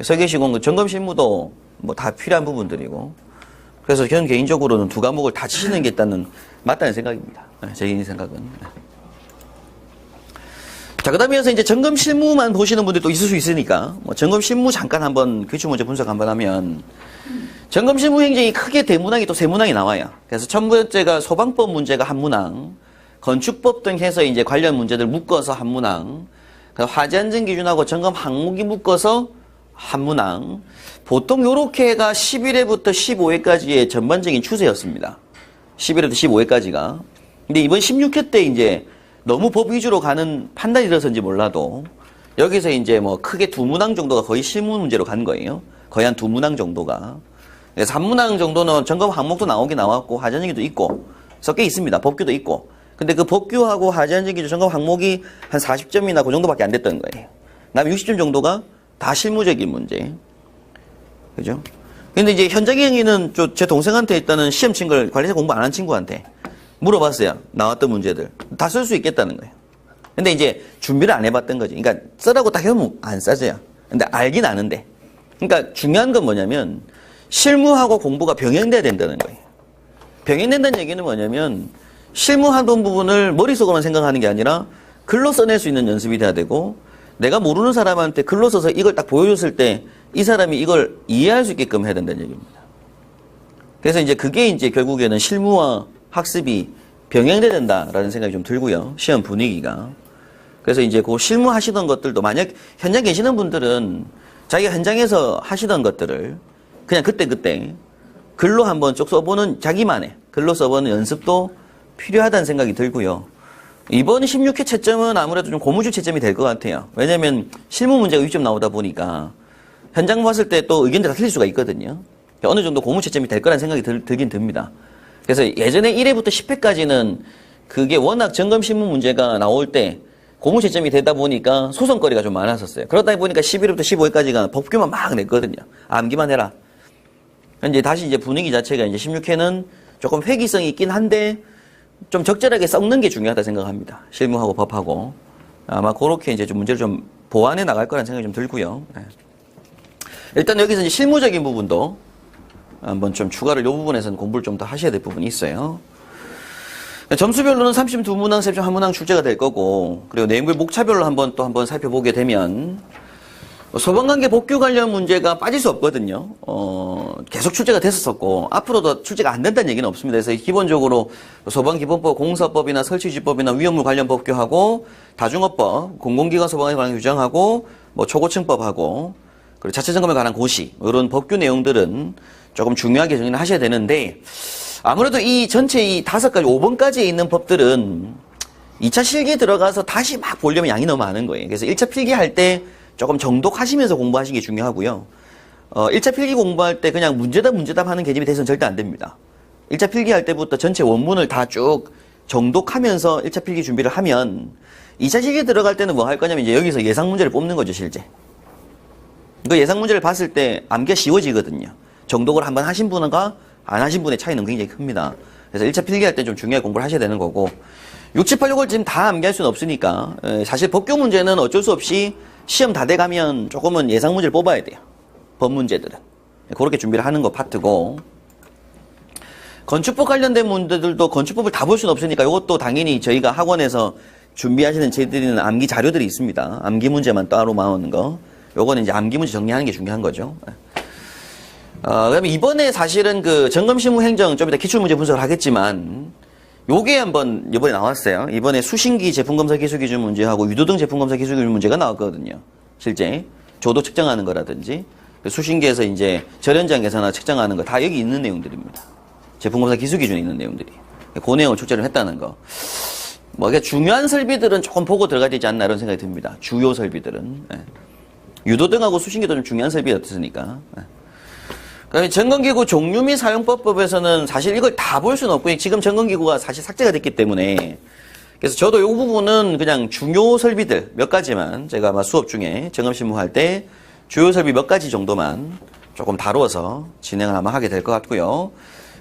설계 시공 점검 실무도 뭐 다 필요한 부분들이고, 그래서 저는 개인적으로는 두 과목을 다 치시는 게 일단은 맞다는 생각입니다. 제 개인 생각은. 자, 그 다음에 이제 점검 실무만 보시는 분들도 있을 수 있으니까, 뭐 점검 실무 잠깐 한번 기출문제 분석 한번 하면, 점검 실무 행정이 크게 대문항이 또 세 문항이 나와요. 그래서 첫 번째가 소방법 문제가 한 문항, 건축법 등 해서 이제 관련 문제들 묶어서 한 문항, 화재 안전 기준하고 점검 항목이 묶어서 한 문항. 보통 요렇게가 11회부터 15회까지의 전반적인 추세였습니다. 11회부터 15회까지가. 근데 이번 16회 때 이제 너무 법 위주로 가는 판단이 들어서인지 몰라도 여기서 이제 뭐 크게 두 문항 정도가 거의 실무 문제로 간 거예요. 거의 한 두 문항 정도가. 그래서 한 문항 정도는 점검 항목도 나오긴 나왔고 화재 안전기도 있고 섞여 있습니다. 법규도 있고. 근데 그 법규하고 화재 안전기준 점검 항목이 한 40점이나 그 정도밖에 안 됐던 거예요. 그다음에 60점 정도가 다 실무적인 문제. 그죠? 근데 이제 현장행위는 제 동생한테 일단은 시험 친 걸 관리자 공부 안 한 친구한테 물어봤어요. 나왔던 문제들. 다 쓸 수 있겠다는 거예요. 근데 이제 준비를 안 해봤던 거지. 그러니까 쓰라고 딱 해보면 안 싸져요. 근데 알긴 아는데. 그러니까 중요한 건 뭐냐면 실무하고 공부가 병행돼야 된다는 거예요. 병행된다는 얘기는 뭐냐면 실무하던 부분을 머릿속으로만 생각하는 게 아니라 글로 써낼 수 있는 연습이 돼야 되고 내가 모르는 사람한테 글로 써서 이걸 딱 보여줬을 때 이 사람이 이걸 이해할 수 있게끔 해야 된다는 얘기입니다. 그래서 이제 그게 이제 결국에는 실무와 학습이 병행돼야 된다라는 생각이 좀 들고요. 시험 분위기가. 그래서 이제 그 실무 하시던 것들도 만약 현장 계시는 분들은 자기가 현장에서 하시던 것들을 그냥 그때 글로 한번 쭉 써보는 자기만의 글로 써보는 연습도 필요하다는 생각이 들고요. 이번 16회 채점은 아무래도 좀 고무줄 채점이 될 것 같아요. 왜냐면 실무 문제가 6점 나오다 보니까 현장 봤을 때 또 의견들이 다 틀릴 수가 있거든요. 어느 정도 고무 채점이 될 거라는 생각이 들긴 듭니다. 그래서 예전에 1회부터 10회까지는 그게 워낙 점검 실무 문제가 나올 때 고무 채점이 되다 보니까 소송거리가 좀 많았었어요. 그러다 보니까 11회부터 15회까지가 법규만 막 냈거든요. 암기만 해라. 이제 다시 이제 분위기 자체가 이제 16회는 조금 회기성이 있긴 한데 좀 적절하게 섞는 게 중요하다 생각합니다. 실무하고 법하고. 아마 그렇게 이제 좀 문제를 좀 보완해 나갈 거라는 생각이 좀 들고요. 네. 일단 여기서 이제 실무적인 부분도 한번 좀 추가를 이 부분에서는 공부를 좀 더 하셔야 될 부분이 있어요. 점수별로는 32문항, 3점 1문항 출제가 될 거고, 그리고 내용별 목차별로 한번 살펴보게 되면, 소방관계 복귀 관련 문제가 빠질 수 없거든요. 계속 출제가 됐었고, 앞으로도 출제가 안 된다는 얘기는 없습니다. 그래서 기본적으로 소방기본법, 공사법이나 설치지법이나 위험물 관련 법규하고, 다중업법, 공공기관 소방에 관한 규정하고, 뭐 초고층법하고, 그리고 자체점검에 관한 고시, 이런 법규 내용들은 조금 중요하게 정리를 하셔야 되는데, 아무래도 이 전체 이 5가지, 5번까지에 있는 법들은 2차 실기에 들어가서 다시 막 보려면 양이 너무 많은 거예요. 그래서 1차 필기할 때 조금 정독하시면서 공부하시는 게 중요하고요. 1차 필기 공부할 때 그냥 문제답 하는 개념이 돼서는 절대 안 됩니다. 1차 필기할 때부터 전체 원문을 다 쭉 정독하면서 1차 필기 준비를 하면 2차 실기에 들어갈 때는 뭐 할 거냐면 이제 여기서 예상 문제를 뽑는 거죠, 실제. 그 예상 문제를 봤을 때 암기가 쉬워지거든요. 정독을 한번 하신 분과 안 하신 분의 차이는 굉장히 큽니다. 그래서 1차 필기할 때 좀 중요하게 공부를 하셔야 되는 거고 6, 7, 8, 6을 지금 다 암기할 수는 없으니까 사실 법규 문제는 어쩔 수 없이 시험 다 돼가면 조금은 예상 문제를 뽑아야 돼요. 법 문제들은. 그렇게 준비를 하는 거 파트고 건축법 관련된 문제들도 건축법을 다 볼 수는 없으니까 이것도 당연히 저희가 학원에서 준비하시는 제드리는 암기 자료들이 있습니다. 암기 문제만 따로 나오는 거. 요거는 이제 암기 문제 정리하는 게 중요한 거죠. 그다음에 이번에 사실은 그 점검실무 행정 좀 이따 기출문제 분석을 하겠지만 요게 한번 이번에 나왔어요. 이번에 수신기 제품검사 기술기준 문제하고 유도등 제품검사 기술기준 문제가 나왔거든요. 실제 조도 측정하는 거라든지 수신기에서 이제 절연장에서나 측정하는 거 다 여기 있는 내용들입니다. 제품검사 기술기준에 있는 내용들이. 그 내용을 출제를 했다는 거. 뭐 이게 중요한 설비들은 조금 보고 들어가야 되지 않나 이런 생각이 듭니다. 주요 설비들은. 유도등하고 수신기도 좀 중요한 설비였으니까. 그다음에 점검기구 종류 및 사용법법에서는 사실 이걸 다 볼 수는 없고 지금 점검기구가 사실 삭제가 됐기 때문에 그래서 저도 이 부분은 그냥 중요 설비들 몇 가지만 제가 아마 수업 중에 점검실무 할 때 주요 설비 몇 가지 정도만 조금 다루어서 진행을 아마 하게 될 것 같고요.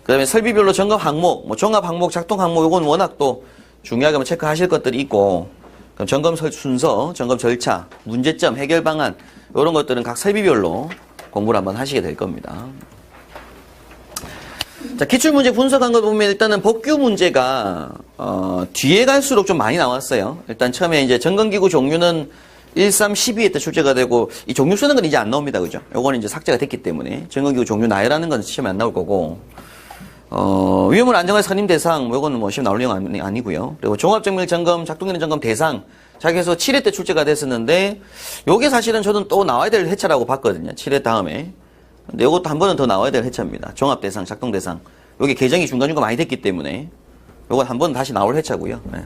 그다음에 설비별로 점검 항목, 뭐 종합 항목, 작동 항목 이건 워낙 또 중요하게 체크하실 것들이 있고 그럼 점검 순서, 점검 절차, 문제점, 해결 방안 이런 것들은 각 설비별로 공부를 한번 하시게 될 겁니다. 자, 기출문제 분석한 거 보면 일단은 법규 문제가 뒤에 갈수록 좀 많이 나왔어요. 일단 처음에 이제 점검기구 종류는 1, 3, 12회 때 출제가 되고 이 종류 쓰는 건 이제 안 나옵니다. 그죠? 요거는 이제 삭제가 됐기 때문에 점검기구 종류 나열하는 건 시험에 안 나올 거고 위험을 안정할 선임 대상 요거는 뭐 시험 나올 내용 아니고요. 그리고 종합정밀 점검, 작동기능 점검 대상 자기에서 7회 때 출제가 됐었는데 요게 사실은 저는 또 나와야 될 회차라고 봤거든요. 7회 다음에. 근데 요것도 한 번은 더 나와야 될 회차입니다. 종합대상, 작동대상. 요게 개정이 중간중간 많이 됐기 때문에 요건 한 번 다시 나올 회차고요. 네.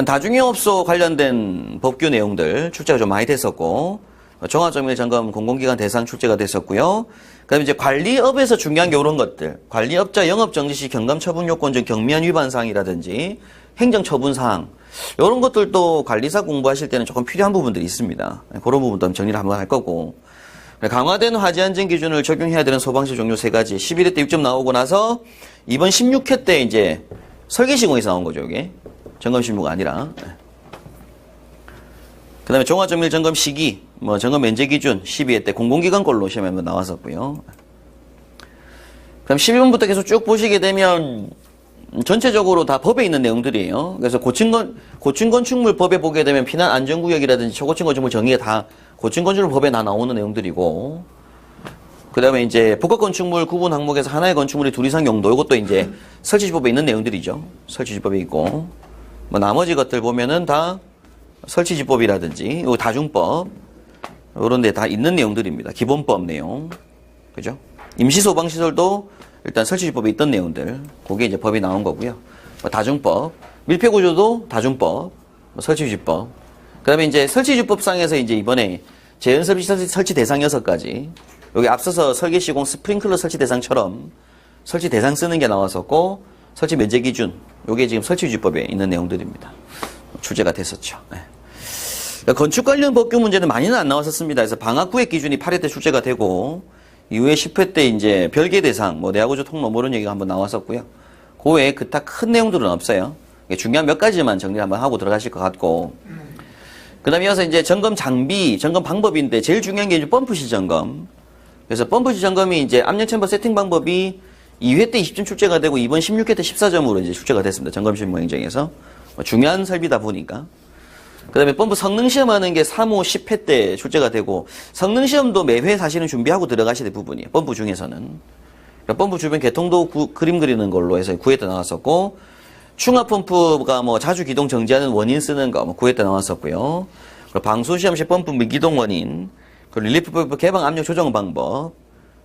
다중이업소 관련된 법규 내용들 출제가 좀 많이 됐었고 종합정밀 점검 공공기관 대상 출제가 됐었고요. 그다음에 이제 관리업에서 중요한 게 이런 것들. 관리업자 영업정지 시 경감처분요건 중 경미한 위반 사항이라든지 행정처분사항 이런 것들도 관리사 공부하실 때는 조금 필요한 부분들이 있습니다. 그런 부분도 정리를 한번 할 거고 강화된 화재안전 기준을 적용해야 되는 소방시 종류 3가지 11회 때 6점 나오고 나서 이번 16회 때 이제 설계시공에서 나온 거죠. 이게 점검실무가 아니라 그 다음에 종합정밀 점검 시기 뭐 점검 면제 기준 12회 때 공공기관 걸로 시험에 한번 나왔었고요. 그럼 12번부터 계속 쭉 보시게 되면 전체적으로 다 법에 있는 내용들이에요. 그래서 고층건축물 법에 보게 되면 피난안전구역이라든지 초고층 건축물 정의가 다 고층건축물 법에 다 나오는 내용들이고, 그 다음에 이제 복합건축물 구분 항목에서 하나의 건축물이 둘 이상 용도, 이것도 이제 설치지법에 있는 내용들이죠. 설치지법에 있고, 뭐 나머지 것들 보면은 다 설치지법이라든지, 요 다중법, 이런 데 다 있는 내용들입니다. 기본법 내용. 그죠? 임시소방시설도 일단 설치지법에 있던 내용들, 그게 이제 법이 나온 거고요. 뭐 다중법, 밀폐구조도 다중법, 뭐 설치지법. 그 다음에 이제 설치지법상에서 이제 이번에 재연설비 설치 대상 6가지, 여기 앞서서 설계시공 스프링클러 설치 대상처럼 설치 대상 쓰는 게 나왔었고, 설치 면제 기준, 요게 지금 설치지법에 있는 내용들입니다. 출제가 됐었죠. 네. 건축 관련 법규 문제는 많이는 안 나왔었습니다. 그래서 방학구획 기준이 8회 때 출제가 되고, 이후에 10회 때 이제 별개 대상, 뭐 내화구조 통로 뭐 이런 얘기가 한번 나왔었고요. 그 외에 그닥 큰 내용들은 없어요. 중요한 몇 가지만 정리 한번 하고 들어가실 것 같고. 그 다음에 이어서 이제 점검 장비, 점검 방법인데 제일 중요한 게 이제 펌프시 점검. 그래서 펌프시 점검이 이제 압력 챔버 세팅 방법이 2회 때 20점 출제가 되고 이번 16회 때 14점으로 이제 출제가 됐습니다. 점검실무 행정에서. 중요한 설비다 보니까. 그 다음에 펌프 성능시험 하는 게 3, 5, 10회 때 출제가 되고, 성능시험도 매회 사실은 준비하고 들어가셔야 될 부분이에요. 펌프 중에서는. 그러니까 펌프 주변 개통도 그림 그리는 걸로 해서 9회 때 나왔었고, 충합펌프가 뭐 자주 기동 정지하는 원인 쓰는 거, 뭐 9회 때 나왔었고요. 그리고 방수시험 시 펌프 미기동 원인, 그리고 릴리프 펌프 개방 압력 조정 방법,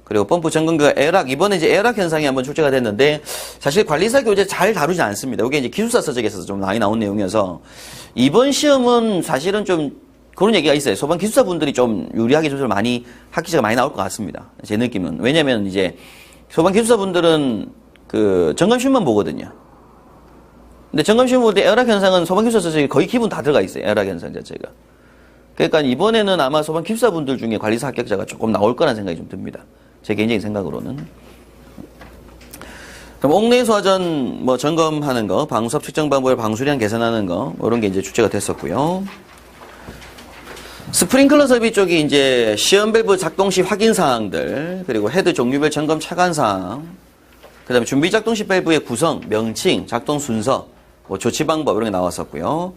그리고 펌프 점검과 에락, 이번에 이제 에락 현상이 한번 출제가 됐는데, 사실 관리사 교재 잘 다루지 않습니다. 이게 이제 기술사 서적에서 좀 많이 나온 내용이어서, 이번 시험은 사실은 좀 그런 얘기가 있어요. 소방 기술사 분들이 좀 유리하게 좀 많이 학기제가 많이 나올 것 같습니다. 제 느낌은. 왜냐면 이제 소방 기술사 분들은 그 점검시험만 보거든요. 근데 점검시험 볼 때 에락 현상은 소방 기술사 서적에 거의 기본 다 들어가 있어요. 에락 현상 자체가. 그러니까 이번에는 아마 소방 기술사 분들 중에 관리사 합격자가 조금 나올 거라는 생각이 좀 듭니다. 제 개인적인 생각으로는. 그럼 옥내 소화전 뭐 점검하는 거, 방수압 측정 방법을 방수량 계산하는 거, 뭐 이런 게 이제 출제가 됐었고요. 스프링클러 설비 쪽이 이제 시험 밸브 작동 시 확인 사항들, 그리고 헤드 종류별 점검 차관 사항, 그다음에 준비 작동 시 밸브의 구성, 명칭, 작동 순서, 뭐 조치 방법 이런 게 나왔었고요.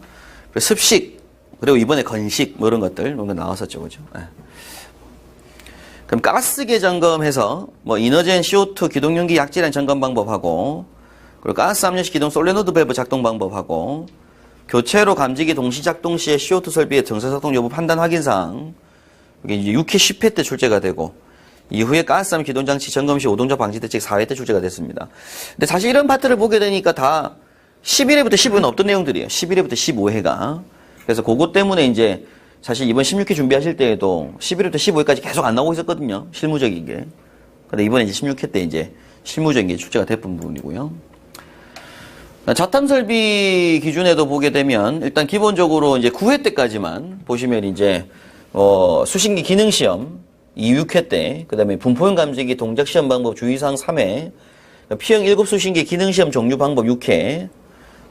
그리고 습식, 그리고 이번에 건식 뭐 이런 것들 이런 거 나왔었죠, 그죠? 네. 그럼 가스계 점검해서 뭐 이너젠 CO2 기동용기 약질환 점검 방법하고, 그리고 가스 압력식 기동 솔레노드 밸브 작동 방법하고, 교체로 감지기 동시 작동 시에 CO2 설비의 정상 작동 여부 판단 확인 사항, 이게 이제 6회 10회 때 출제가 되고, 이후에 가스함 기동 장치 점검 시 오동작 방지 대책 4회 때 출제가 됐습니다. 근데 사실 이런 파트를 보게 되니까 다 11회부터 15회는 없던 내용들이에요. 11회부터 15회가. 그래서 그것 때문에 이제 사실 이번 16회 준비하실 때에도 11회부터 15회까지 계속 안 나오고 있었거든요. 실무적인 게. 근데 이번에 이제 16회 때 이제 실무적인 게 출제가 됐던 부분이고요. 자탐 설비 기준에도 보게 되면 일단 기본적으로 이제 9회 때까지만 보시면 이제 수신기 기능 시험 2, 6회 때, 그 다음에 분포형 감지기 동작 시험 방법 주의사항 3회, P형 7 수신기 기능 시험 종류 방법 6회,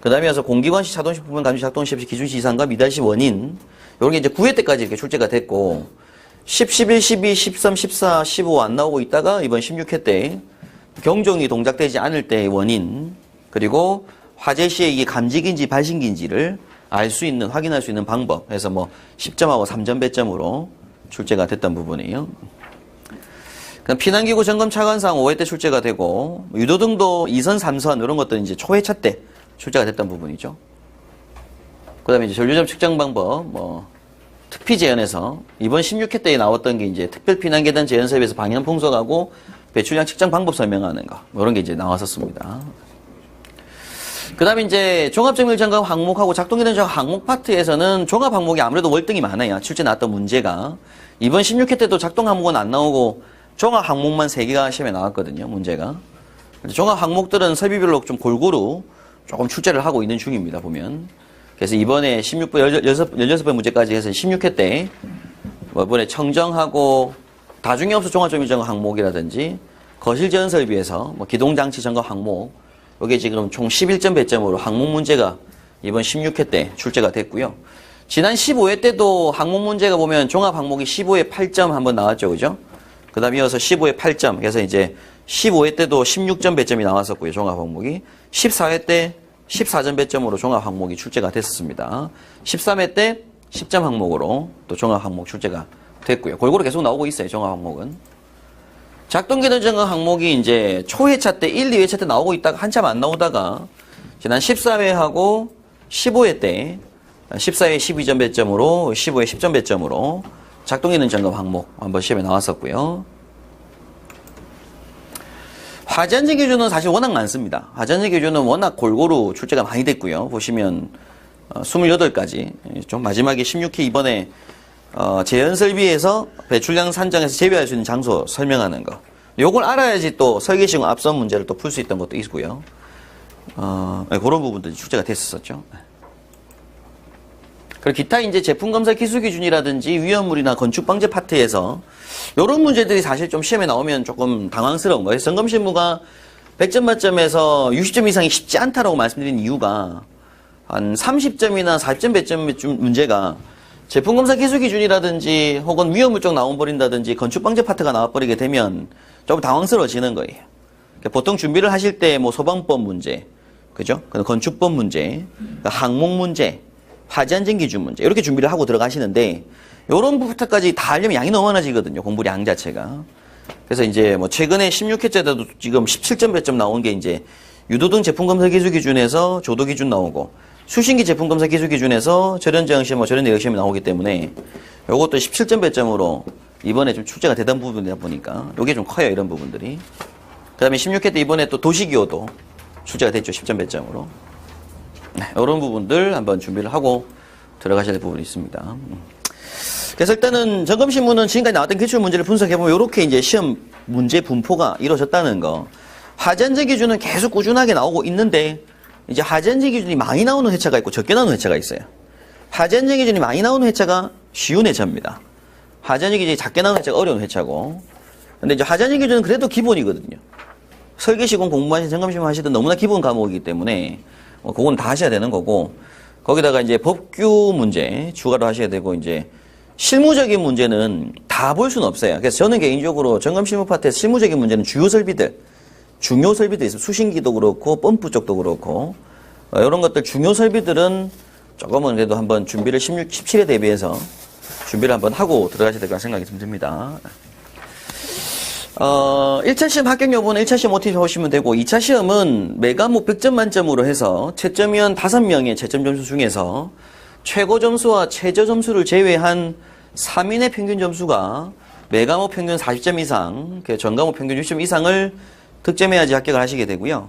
그 그 다음에 와서 공기관시, 자동식 부분 감지 작동 시험시 기준시 이상과 미달시 원인. 요런 게 이제 9회 때까지 이렇게 출제가 됐고, 10, 11, 12, 13, 14, 15 안 나오고 있다가 이번 16회 때 경종이 동작되지 않을 때의 원인, 그리고 화재 시에 이게 감지기인지 발신기인지를 알 수 있는, 확인할 수 있는 방법. 해서 뭐 10점하고 3점 배점으로 출제가 됐던 부분이에요. 피난기구 점검 차관상 5회 때 출제가 되고, 유도등도 2선, 3선, 이런 것들은 이제 초회차 때 출제가 됐던 부분이죠. 그 다음에 이제 전류점 측정 방법, 특피 재현에서 이번 16회 때에 나왔던 게 이제 특별 피난계단 재현 사업에서 방향 풍속하고 배출량 측정 방법 설명하는 거, 이런 게 이제 나왔었습니다. 그 다음에 이제 종합정밀 점검 항목하고 작동기능 점검 항목 파트에서는 종합 항목이 아무래도 월등히 많아요. 출제 나왔던 문제가. 이번 16회 때도 작동 항목은 안 나오고 종합 항목만 3개가 시험에 나왔거든요, 문제가. 종합 항목들은 설비별로 좀 골고루 조금 출제를 하고 있는 중입니다, 보면. 그래서 이번에 16번, 16번 문제까지 해서 16회 때, 이번에 청정하고 다중이업소 종합정밀 점검 항목이라든지 거실 제한 설비에서 기동장치 점검 항목, 이게 지금 총 11점 배점으로 항목 문제가 이번 16회 때 출제가 됐고요. 지난 15회 때도 항목 문제가 보면 종합 항목이 15회 8점 한번 나왔죠, 그죠? 그 다음에 이어서 15회 8점. 그래서 이제 15회 때도 16점 배점이 나왔었고요, 종합 항목이. 14회 때 14점 배점으로 종합 항목이 출제가 됐었습니다. 13회 때 10점 항목으로 또 종합 항목 출제가 됐고요. 골고루 계속 나오고 있어요, 종합 항목은. 작동기능 점검 항목이 이제 초회차 때 1, 2회차 때 나오고 있다가 한참 안 나오다가 지난 14회하고 15회 때 14회 12점 배점으로 15회 10점 배점으로 작동기능 점검 항목 한번 시험에 나왔었고요. 화재안전 기준은 사실 워낙 많습니다. 화재안전 기준은 워낙 골고루 출제가 많이 됐고요. 보시면 28가지. 좀 마지막에 16회 이번에 재현설비에서 배출량 산정해서 재배할 수 있는 장소 설명하는 거. 요걸 알아야지 또 설계시공 앞선 문제를 또 풀 수 있던 것도 있고요. 그런 부분들이 출제가 됐었죠. 그리고 기타 이제 제품 검사 기술 기준이라든지 위험물이나 건축 방제 파트에서 요런 문제들이 사실 좀 시험에 나오면 조금 당황스러운 거예요. 점검실무가 100점 만점에서 60점 이상이 쉽지 않다라고 말씀드린 이유가 한 30점이나 40점 배점 문제가 제품 검사 기술 기준이라든지 혹은 위험물 쪽 나와버린다든지 건축 방제 파트가 나와버리게 되면 조금 당황스러워지는 거예요. 보통 준비를 하실 때 뭐 소방법 문제, 그죠? 건축법 문제, 항목 문제, 화재안전 기준 문제 이렇게 준비를 하고 들어가시는데 요런 부분까지 다 하려면 양이 너무 많아지거든요. 공부량 자체가. 그래서 이제 뭐 최근에 16회째 때도 지금 17점 배점 나온 게 이제 유도등 제품 검사 기술 기준에서 조도 기준 나오고 수신기 제품 검사 기술 기준에서 절연 제형 시험, 절연 내역 시험이 나오기 때문에 요것도 17점 배점으로 이번에 좀 출제가 되던 부분이다 보니까 요게 좀 커요, 이런 부분들이. 그 다음에 16회 때 이번에 또 도시기호도 출제가 됐죠, 10점 배점으로. 네, 이런 부분들 한번 준비를 하고 들어가셔야 될 부분이 있습니다. 그래서 일단은 점검신문은 지금까지 나왔던 기출 문제를 분석해보면 이렇게 이제 시험 문제 분포가 이루어졌다는 거. 화재안전 기준은 계속 꾸준하게 나오고 있는데 이제 화재안전 기준이 많이 나오는 회차가 있고 적게 나오는 회차가 있어요. 화재안전 기준이 많이 나오는 회차가 쉬운 회차입니다. 화재안전 기준이 작게 나오는 회차가 어려운 회차고. 근데 이제 화재안전 기준은 그래도 기본이거든요. 설계시공 공부하신 점검시험 하시던 너무나 기본 과목이기 때문에 그건 다 하셔야 되는 거고, 거기다가 이제 법규 문제 추가로 하셔야 되고, 이제 실무적인 문제는 다 볼 수는 없어요. 그래서 저는 개인적으로 점검실무 파트에서 실무적인 문제는 주요 설비들, 중요 설비들 있어요. 수신기도 그렇고 펌프 쪽도 그렇고 이런 것들 중요 설비들은 조금은 그래도 한번 준비를 17회 대비해서 준비를 한번 하고 들어가셔야 될 거라 생각이 좀 듭니다. 1차 시험 합격 여부는 1차 시험 OT 보시면 되고, 2차 시험은 매과목 100점 만점으로 해서 채점위원 5명의 채점 점수 중에서 최고 점수와 최저 점수를 제외한 3인의 평균 점수가 매과목 평균 40점 이상, 전과목 평균 60점 이상을 득점해야지 합격을 하시게 되고요.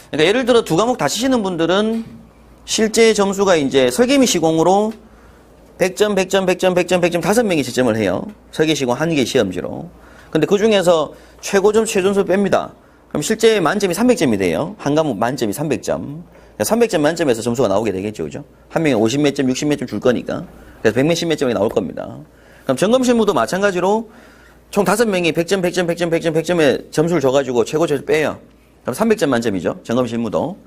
그러니까 예를 들어 두 과목 다 치시는 분들은 실제 점수가 이제 설계미 시공으로 100점, 100점, 100점, 100점, 100점 5명이 채점을 해요. 설계 시공 1개 시험지로. 근데 그 중에서 최고점, 최저점수 뺍니다. 그럼 실제 만점이 300점이 돼요. 한 과목 만점이 300점. 300점 만점에서 점수가 나오게 되겠죠, 그죠? 한 명이 50몇 점, 60몇 점 줄 거니까. 그래서 100몇십 점이 나올 겁니다. 그럼 점검실무도 마찬가지로 총 5명이 100점, 100점, 100점, 100점, 100점에 점수를 줘가지고 최고 점수 빼요. 그럼 300점 만점이죠. 점검실무도.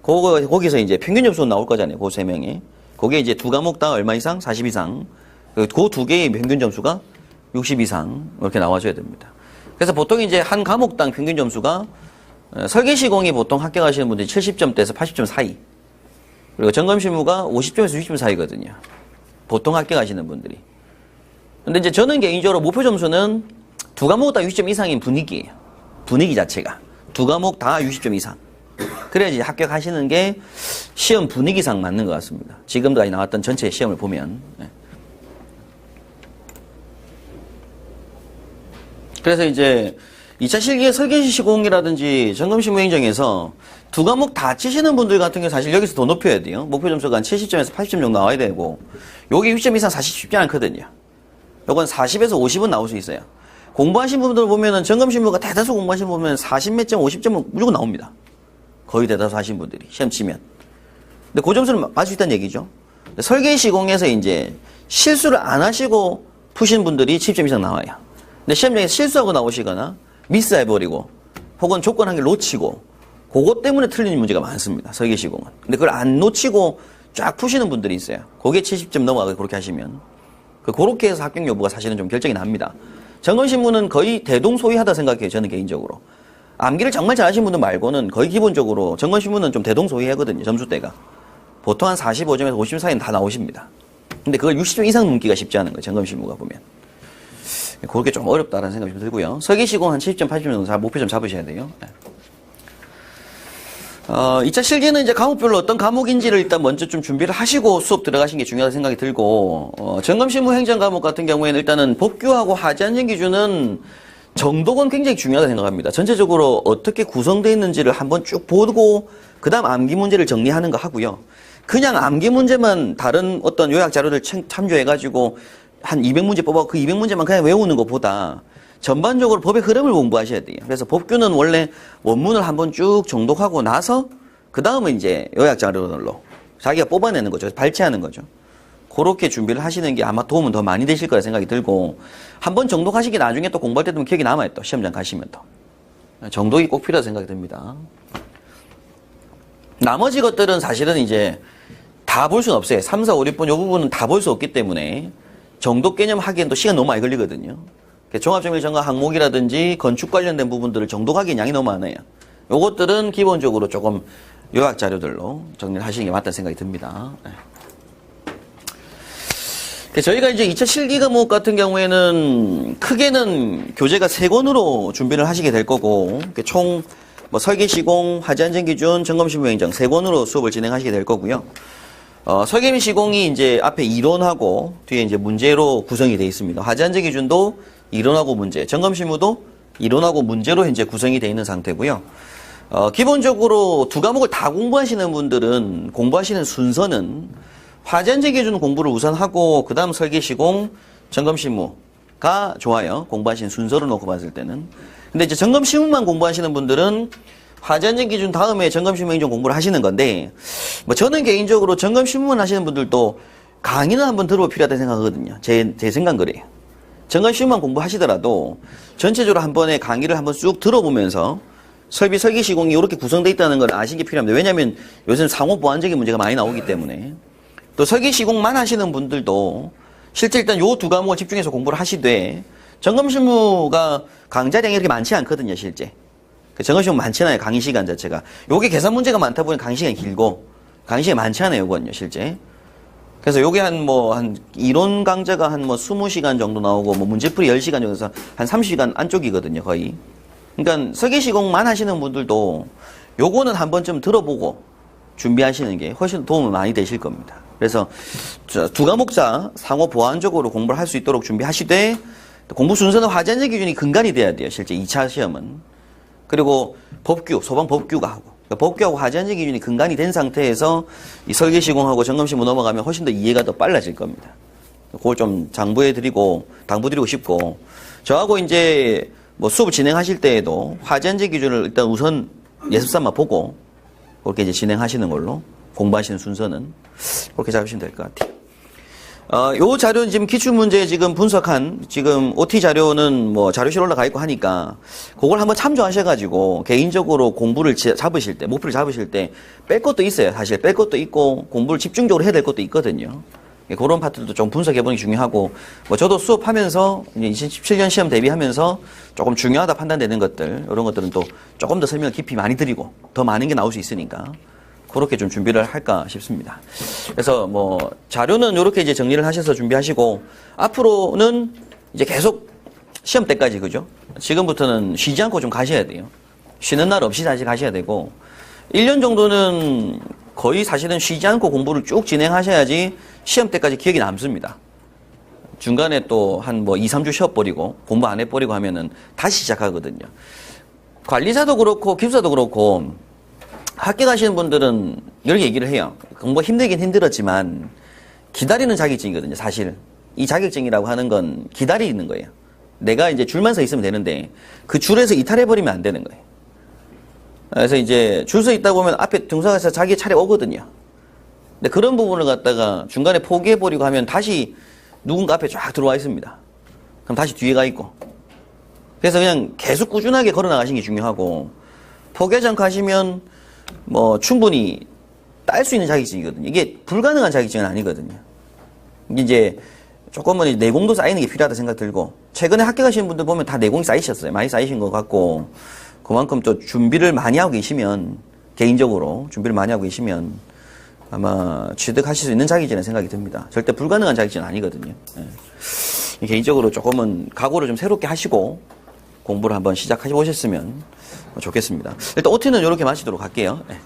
거기서 이제 평균 점수 나올 거잖아요. 그 세 명이. 거기에 이제 두 과목 다 얼마 이상? 40 이상. 그 두 개의 평균 점수가 60 이상 이렇게 나와줘야 됩니다. 그래서 보통 이제 한 과목당 평균 점수가 설계시공이 보통 합격하시는 분들이 70점대에서 80점 사이. 그리고 점검실무가 50점에서 60점 사이거든요. 보통 합격하시는 분들이. 근데 이제 저는 개인적으로 목표 점수는 두 과목 다 60점 이상인 분위기예요. 분위기 자체가. 두 과목 다 60점 이상. 그래야지 합격하시는 게 시험 분위기상 맞는 것 같습니다. 지금까지 나왔던 전체 시험을 보면. 그래서 이제 2차 실기의 설계시공이라든지 점검실무행정에서 두 과목 다 치시는 분들 같은 경우 사실 여기서 더 높여야 돼요. 목표 점수가 한 70점에서 80점 정도 나와야 되고, 여기 60점 이상 사실 쉽지 않거든요. 요건 40에서 50은 나올 수 있어요. 공부하신 분들 보면은 점검실무가 대다수 공부하신 분 보면 40 몇 점, 50점은 무조건 나옵니다. 거의 대다수 하신 분들이 시험 치면. 근데 그 점수는 맞을 수 있다는 얘기죠. 설계시공에서 이제 실수를 안 하시고 푸신 분들이 70점 이상 나와요. 근데 시험장에서 실수하고 나오시거나 미스해버리고 혹은 조건 한 개 놓치고 그것 때문에 틀린 문제가 많습니다. 설계시공은. 근데 그걸 안 놓치고 쫙 푸시는 분들이 있어요. 그게 70점 넘어가고 그렇게 하시면. 그렇게 해서 합격 여부가 사실은 좀 결정이 납니다. 점검실무는 거의 대동소이하다 생각해요. 저는 개인적으로. 암기를 정말 잘하시는 분들 말고는 거의 기본적으로 점검실무는 좀 대동소이하거든요. 점수대가. 보통 한 45점에서 50점 사이는 다 나오십니다. 근데 그걸 60점 이상 넘기가 쉽지 않은 거예요. 점검실무가 보면. 그렇게 좀 어렵다라는 생각이 좀 들고요. 설계시공 한 70점, 80점 정도 목표점 잡으셔야 돼요. 2차 실기는 이제 과목별로 어떤 과목인지를 일단 먼저 좀 준비를 하시고 수업 들어가신 게 중요하다고 생각이 들고, 점검실무 행정 과목 같은 경우에는 일단은 법규하고 하지안전 기준은 정독은 굉장히 중요하다고 생각합니다. 전체적으로 어떻게 구성되어 있는지를 한번 쭉 보고, 그 다음 암기 문제를 정리하는 거 하고요. 그냥 암기 문제만 다른 어떤 요약 자료를 참조해가지고 한 200문제 뽑아 그 200문제만 그냥 외우는 것보다 전반적으로 법의 흐름을 공부하셔야 돼요. 그래서 법규는 원래 원문을 한번 쭉 정독하고 나서 그 다음은 이제 요약 자료로 자기가 뽑아내는 거죠. 발췌하는 거죠. 그렇게 준비를 하시는 게 아마 도움은 더 많이 되실 거라 생각이 들고, 한번 정독하시기 나중에 또 공부할 때 되면 기억이 남아요. 또 시험장 가시면 또. 정독이 꼭 필요하다고 생각이 듭니다. 나머지 것들은 사실은 이제 다 볼 수는 없어요. 3, 4, 5, 6번 이 부분은 다 볼 수 없기 때문에 정독 개념 하기엔 또 시간 너무 많이 걸리거든요. 종합정밀점검 항목이라든지 건축 관련된 부분들을 정독하기엔 양이 너무 많아요. 요것들은 기본적으로 조금 요약 자료들로 정리를 하시는 게 맞다는 생각이 듭니다. 저희가 이제 2차 실기 과목 같은 경우에는 크게는 교재가 3권으로 준비를 하시게 될 거고, 총 설계시공, 하지안전기준, 점검실무행정 3권으로 수업을 진행하시게 될 거고요. 설계시공이 이제 앞에 이론하고 뒤에 이제 문제로 구성이 되어 있습니다. 하지안전 기준도 이론하고 문제, 점검실무도 이론하고 문제로 현재 구성이 되어 있는 상태고요. 기본적으로 두 과목을 다 공부하시는 분들은 공부하시는 순서는 하지안전 기준 공부를 우선 하고 그 다음 설계시공, 점검실무가 좋아요. 공부하시는 순서로 놓고 봤을 때는. 근데 이제 점검실무만 공부하시는 분들은 하지안전 기준 다음에 점검실무행정 공부를 하시는 건데, 저는 개인적으로 점검실무만 하시는 분들도 강의는 한번 들어볼 필요하다고 생각하거든요. 제 생각은 그래요. 점검실무만 공부하시더라도 전체적으로 한 번에 강의를 한번 쭉 들어보면서 설계시공이 이렇게 구성되어 있다는 걸 아시는 게 필요합니다. 왜냐하면 요새는 상호 보완적인 문제가 많이 나오기 때문에. 또 설계시공만 하시는 분들도 실제 일단 요 두 과목을 집중해서 공부를 하시되, 점검실무가 강좌량이 이렇게 많지 않거든요, 실제. 점검실무 많잖아요, 강의 시간 자체가. 요게 계산 문제가 많다 보니 강의 시간이 길고, 강의 시간이 많지 않아요, 요건요, 실제. 그래서 요게 한 이론 강좌가 한 20시간 정도 나오고, 문제풀이 10시간 정도에서 한 30시간 안쪽이거든요, 거의. 그러니까 설계시공만 하시는 분들도 요거는 한 번쯤 들어보고 준비하시는 게 훨씬 도움이 많이 되실 겁니다. 그래서 두 과목자 상호 보완적으로 공부를 할 수 있도록 준비하시되, 공부 순서는 하지안전 기준이 근간이 돼야 돼요, 실제 2차 시험은. 그리고 법규, 소방 법규가 하고, 그러니까 법규하고 하지안전 기준이 근간이 된 상태에서 이 설계시공하고 점검실무 넘어가면 훨씬 더 이해가 더 빨라질 겁니다. 그걸 좀 당부드리고 싶고, 저하고 이제 수업을 진행하실 때에도 하지안전 기준을 일단 우선 예습삼아 보고 그렇게 이제 진행하시는 걸로, 공부하시는 순서는 그렇게 잡으시면 될 것 같아요. 요 자료는 지금 기출문제 지금 분석한 지금 OT 자료는 뭐 자료실 올라가 있고 하니까 그걸 한번 참조하셔가지고 개인적으로 공부를 잡으실 때, 목표를 잡으실 때 뺄 것도 있어요. 사실 뺄 것도 있고 공부를 집중적으로 해야 될 것도 있거든요. 그런 파트도 좀 분석해보는 게 중요하고, 뭐 저도 수업하면서 2017년 시험 대비하면서 조금 중요하다 판단되는 것들, 이런 것들은 또 조금 더 설명을 깊이 많이 드리고 더 많은 게 나올 수 있으니까 그렇게 좀 준비를 할까 싶습니다. 그래서 뭐 자료는 이렇게 이제 정리를 하셔서 준비하시고, 앞으로는 이제 계속 시험 때까지, 그죠? 지금부터는 쉬지 않고 좀 가셔야 돼요. 쉬는 날 없이 다시 가셔야 되고, 1년 정도는 거의 사실은 쉬지 않고 공부를 쭉 진행하셔야지 시험 때까지 기억이 남습니다. 중간에 또 한 뭐 2, 3주 쉬어버리고 공부 안 해버리고 하면은 다시 시작하거든요. 관리사도 그렇고 기술사도 그렇고 학교 가시는 분들은 이렇게 얘기를 해요. 공부가 힘들긴 힘들었지만 기다리는 자격증이거든요. 사실 이 자격증이라고 하는 건 기다리는 거예요. 내가 이제 줄만 서 있으면 되는데 그 줄에서 이탈해버리면 안 되는 거예요. 그래서 이제 줄 서 있다 보면 앞에 등산에서 자기 차례 오거든요. 근데 그런 부분을 갖다가 중간에 포기해버리고 하면 다시 누군가 앞에 쫙 들어와 있습니다. 그럼 다시 뒤에 가 있고. 그래서 그냥 계속 꾸준하게 걸어 나가시는 게 중요하고, 포기하지 않고 하시면 뭐 충분히 딸 수 있는 자격증이거든요. 이게 불가능한 자격증은 아니거든요. 이제 조금은 내공도 쌓이는 게 필요하다 생각 들고, 최근에 학교 가시는 분들 보면 다 내공이 쌓이셨어요. 많이 쌓이신 것 같고, 그만큼 또 준비를 많이 하고 계시면, 개인적으로 준비를 많이 하고 계시면 아마 취득하실 수 있는 자격증이라는 생각이 듭니다. 절대 불가능한 자격증은 아니거든요. 예. 개인적으로 조금은 각오를 좀 새롭게 하시고 공부를 한번 시작해 보셨으면 좋겠습니다. 일단 OT는 이렇게 마치도록 할게요. 예.